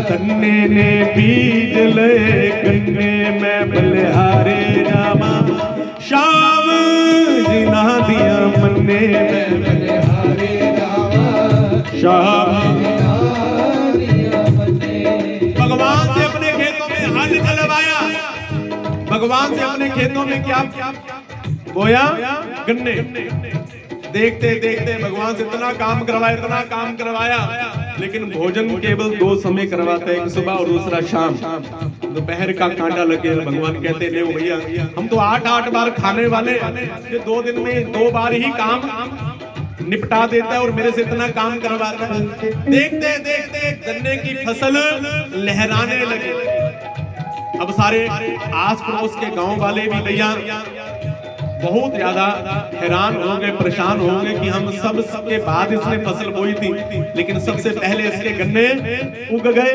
धन्य ने बीज ले गन्ने में बलिहारे जामा, श्याम जी ना दिया मन्ने में बलिहारे जामा। श्याम। नाहिया मने भगवान से अपने खेतों में हल चलवाया। भगवान से अपने खेतों में क्या बोया, गन्ने। देखते देखते भगवान से इतना काम करवाया, लेकिन भोजन केवल 2 समय करवाते हैं, एक सुबह और दूसरा शाम। दोपहर का कांटा लगे। भगवान कहते ले भैया हम तो 8-8 बार खाने वाले, ये 2 दिन में 2 बार ही काम निपटा देता है और मेरे से इतना काम करवाता है। देखते देखते गन्ने की फसल लहराने लगे। अब सारे आस पड़ोस के गांव वाले भी भैया बहुत ज्यादा हैरान होंगे, परेशान होंगे कि हम सबके बाद इसने फसल बोई थी, लेकिन सबसे पहले इसके गन्ने उग गए।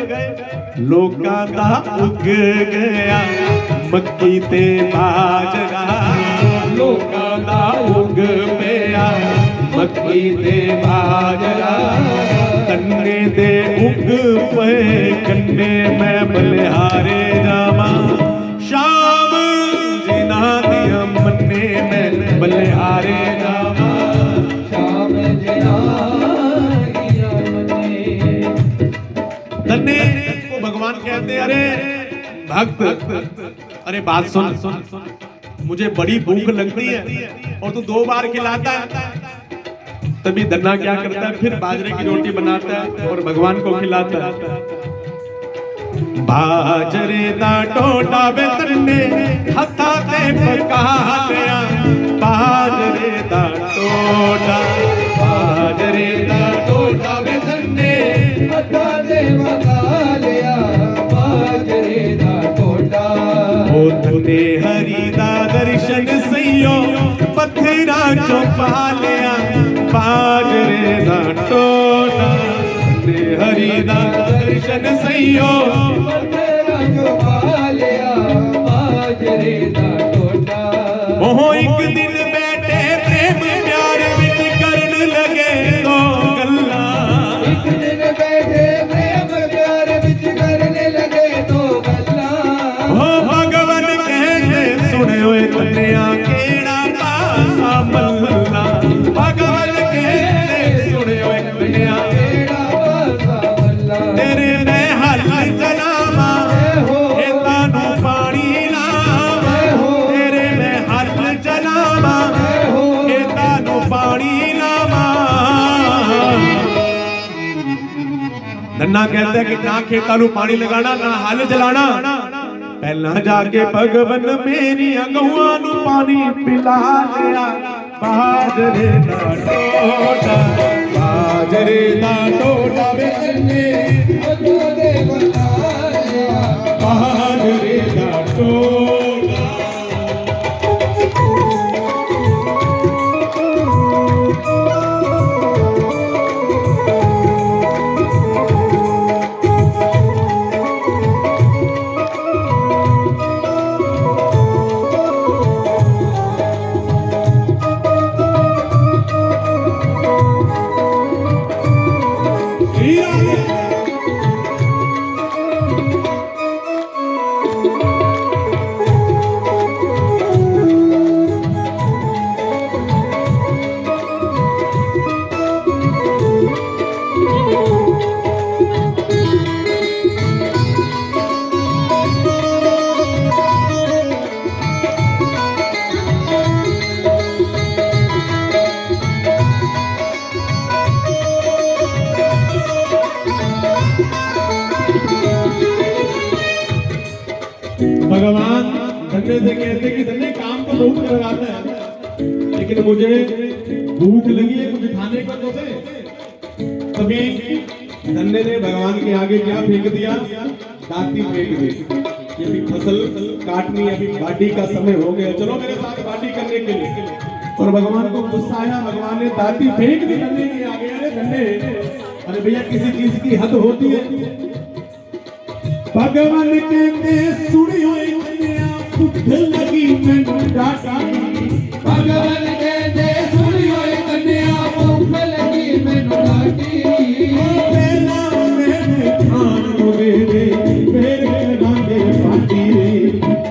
लोका दा उग गया मक्की ते बाजरा, लोका दा उग पिया मक्की ते बाजरा। गन्ने दे उग पे गन्ने में बलिहारे जामा, श्याम जी ना दिया मन्ने में बलिहारे जामा। श्याम जी नाहिया मने धन्य को भगवान कहते अरे भक्त, अरे बात सुन, मुझे बड़ी भूख लगती है और तू 2 बार खिलाता है। तभी धन्ना क्या करता है, फिर बाजरे की रोटी बनाता है और भगवान को खिलाता है। बाजरे दा टोटा वे तन्ने हथा ते पका लिया, बाजरे दा टोटा, बाजरे दा टोटा वे तन्ने हथा दे पका लिया, बाजरे दा टोटा। ओ तन्ने हरि दा दर्शन सैयो पत्थरा चो पा लिया, बाजरे दा टोटा। तन्ने हरि दा दर्शन सैयो पत्थरा चो पा लिया, बाजरे दा टोटा। ओहो एक दिन बैठे प्रेम प्यार विच करन लगे 2 गल्ला, एक दिन बैठे प्रेम प्यार विच करने लगे 2 गल्ला। ओ भगवान कहते सुने ओए तन्निया केड़ा पासा मल्ला, भगवान कहते सुने ओए तन्निया केड़ा पासा मल्ला। तेरे मैं हल चलावा खेता नू पानी लावा, तेरे मैं हल चलावा खेता नू पानी लावा। धन्ना कहता है कि ना खेता नू पानी लगाना ना हल चलाना, पहला जाके भगवन मेरी गऊआं नू पानी पिला लिया, बाजरे दा टोटा बाजरे दा टोटा वे नन्हे तोरे बताया बाजरे दा टोटा भगवान धन्य से कहते हैं कि धन्य काम तो बहुत करवाता है लेकिन मुझे भूख लगी है कुछ खाने को तो दे। तभी धन्य ने भगवान के आगे क्या फेंक दिया दाती फेंक दी कि अभी फसल काटनी है अभी बाटी का समय हो गया चलो मेरे साथ बाटी करने के लिए। और भगवान को गुस्सा आया भगवान ने दाती फेंक दी धन्य के आगे। अरे धन्य अरे भैया किसी चीज की हद होती है। भगवान कहते सुनियो भूख लगी मैनू डाटी भगवान कहते सुनियो कन्या भूख लगी मैनू डाटी पहला मैंने खान को दे दे फिर करांगे पार्टी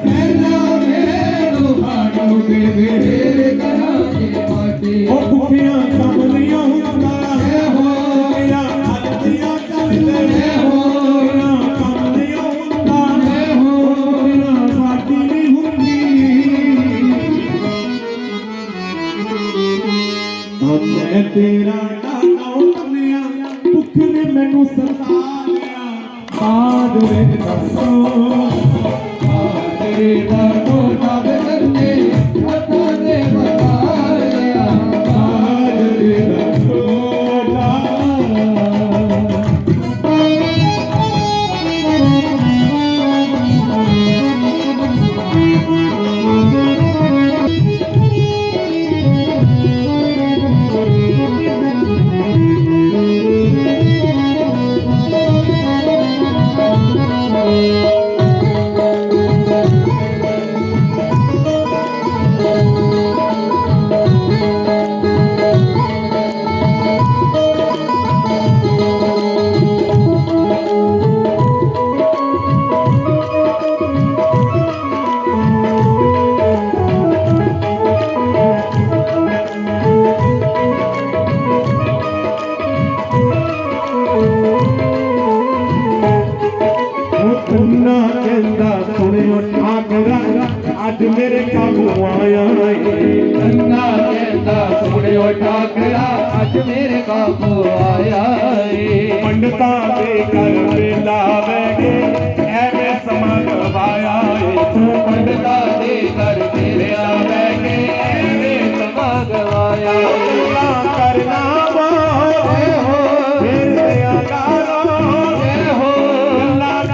पहला मैनू खान को दे दे फिर करांगे पार्टी ओ भूखियां कम नहीं होंदा है हो या हल्दियां चल ले हो या कम नहीं होंदा है हो या पार्टी नहीं होंदी। मैं तेरा डाका उतरनिया भुख ने मैनू सता लिया बाजरे दा बाजरे दा टोटा बदलने तोरे बताया बाजरे दा टोटा। आज मेरे काबू आया अन्ना कहता सुनियो ठाकरा अज मेरे काबू आया पंडिता दे कर बेला बैगे ऐवे समा गवाया पंडिता दे कर मेरे बैगे ऐवे समा गवाया करना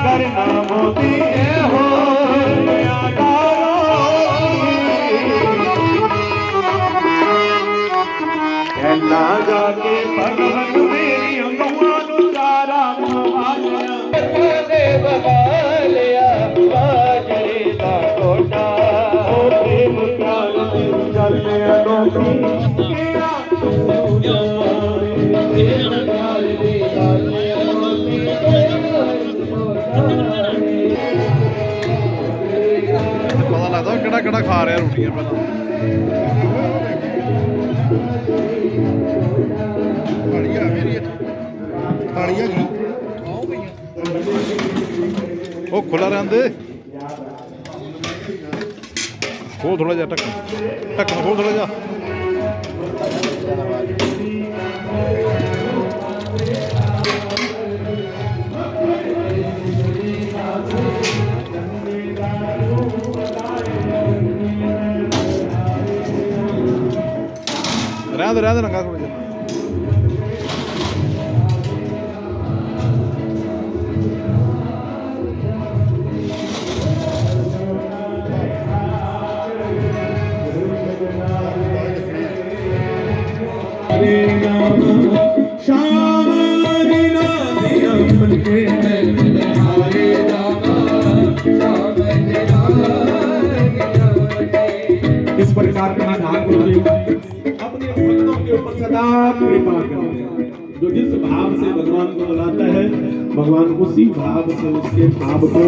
करना मोदी ना जाके भगवन मेरी अंगवानु चारा बगालिया बाजरे दा टोटा ओ प्रेम प्यार दी चले अनोखी तेरा ਪਤਾ ਲੱਗਦਾ ਕਿਹੜਾ ਕਿਹੜਾ ਖਾ ਰਿਹਾ ਰੋਟੀਆਂ ਪਹਿਲਾਂ ਥਾਲੀ ਆ ਮੇਰੀ ਥਾਲੀ ਆ ਗਈ ਉਹ ਖੁੱਲਾ ਰਹਿੰਦੇ ਖੋਲ ਥੋੜਾ ਜਿਹਾ ਢੱਕਣ ਖੋਲ ਥੋੜਾ ਜਿਹਾ ਰਹਿਣ ਦੇ ਲੰਗਾ ਥੋੜਾ ਜਿਹਾ श्याम लीला दिया मन के हरे रामा श्याम इस प्रकार ठाकुर जी अपने भक्तों के ऊपर सदा कृपा करते हैं। जो जिस भाव से भगवान को बुलाता है भगवान उसी भाव से उसके भाव को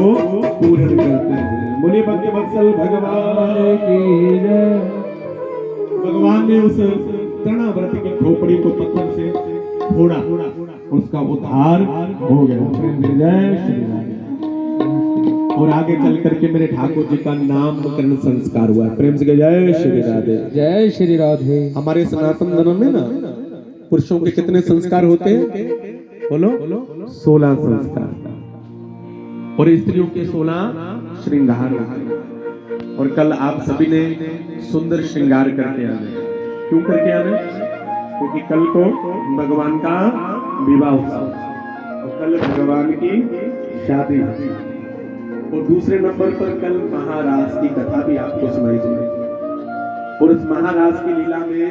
पूर्ण करते हैं। बोलिए भक्त वत्सल भगवान की जय। भगवान ने उस तृणाव्रत की खोपड़ी को पत्थर से फोड़ा, उसका उद्धार हो गया। जय श्री राम। और आगे चल करके मेरे ठाकुर जी का नामकरण संस्कार हुआ। प्रेम से जय श्री राधे। जय श्री राधे। हमारे सनातन धर्म में ना पुरुषों के कितने संस्कार होते हैं? बोलो 16 संस्कार और स्त्रियों के 16 श्रृंगार होते हैं। और कल आप सभी ने सुंदर श्रृंगार करके आने। क्यों करके आने? क्योंकि कल को भगवान का विवाह उत्सव और कल भगवान की शादी और दूसरे नंबर पर कल महाराज की कथा भी आपको सुनाई जाएगी। और इस महाराज की लीला में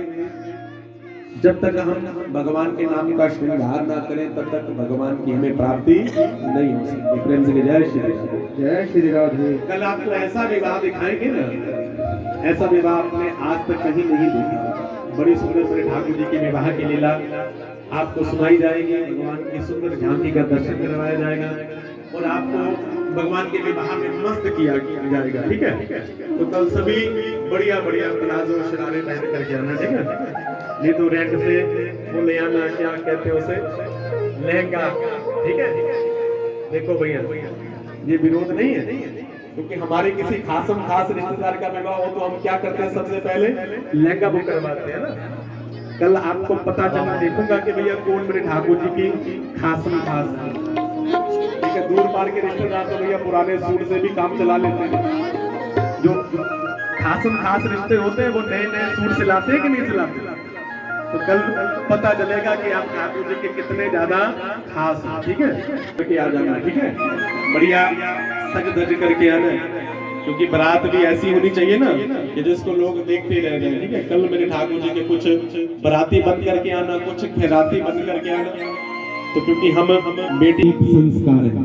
जब तक हम भगवान के नाम का श्रृंगार ना करें तब तक भगवान की हमें प्राप्ति नहीं हो सकती। प्रेम से जय श्री राधे। जय श्री राधे। कल आपको ऐसा विवाह दिखाएंगे ना, ऐसा विवाह आपने आज तक कहीं नहीं देखा। बड़ी सुंदर मेरे ठाकुर जी के विवाह की लीला आपको सुनाई जाएगी। भगवान की सुंदर झांकी का दर्शन करवाया जाएगा और आपको भगवान के विवाह में मस्त किया जाएगा। ठीक है? तो कल सभी बढ़िया बढ़िया प्लाजो शरारे पहन करके आना। ठीक है? ये तो रेंट से वो ले आना, क्या कहते हैं उसे, लहंगा। ठीक है? देखो भैया ये विरोध नहीं है, क्योंकि हमारे किसी खास रिश्तेदार का विवाह हो तो हम क्या करते हैं? सबसे पहले लहंगा बुक करवाते हैं ना। कल आपको पता चला देखूंगा कि भैया कौन मेरे ठाकुर जी की खास ठीक है? दूर पार के रिश्तेदार तो भैया पुराने सूट से भी काम चला लेते हैं। जो खास रिश्ते होते हैं वो नए नए सूट सिलाते हैं कि नहीं सिलाते? तो कल पता चलेगा कि आप ठाकुर जी के कितने ज्यादा खास हैं। ठीक है? करके आ जाना। ठीक है? बढ़िया सज धज करके आना, क्योंकि बारात भी ऐसी होनी चाहिए ना कि जिसको लोग देखते रह जाए। ठीक है? कल मेरे ठाकुर जी के कुछ बाराती बन करके आना, कुछ खैराती बन करके आना। तो क्योंकि हम बेटी संस्कार है,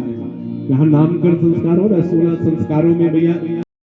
यहाँ नामकरण संस्कार हो रहा है। 16 संस्कारों में भैया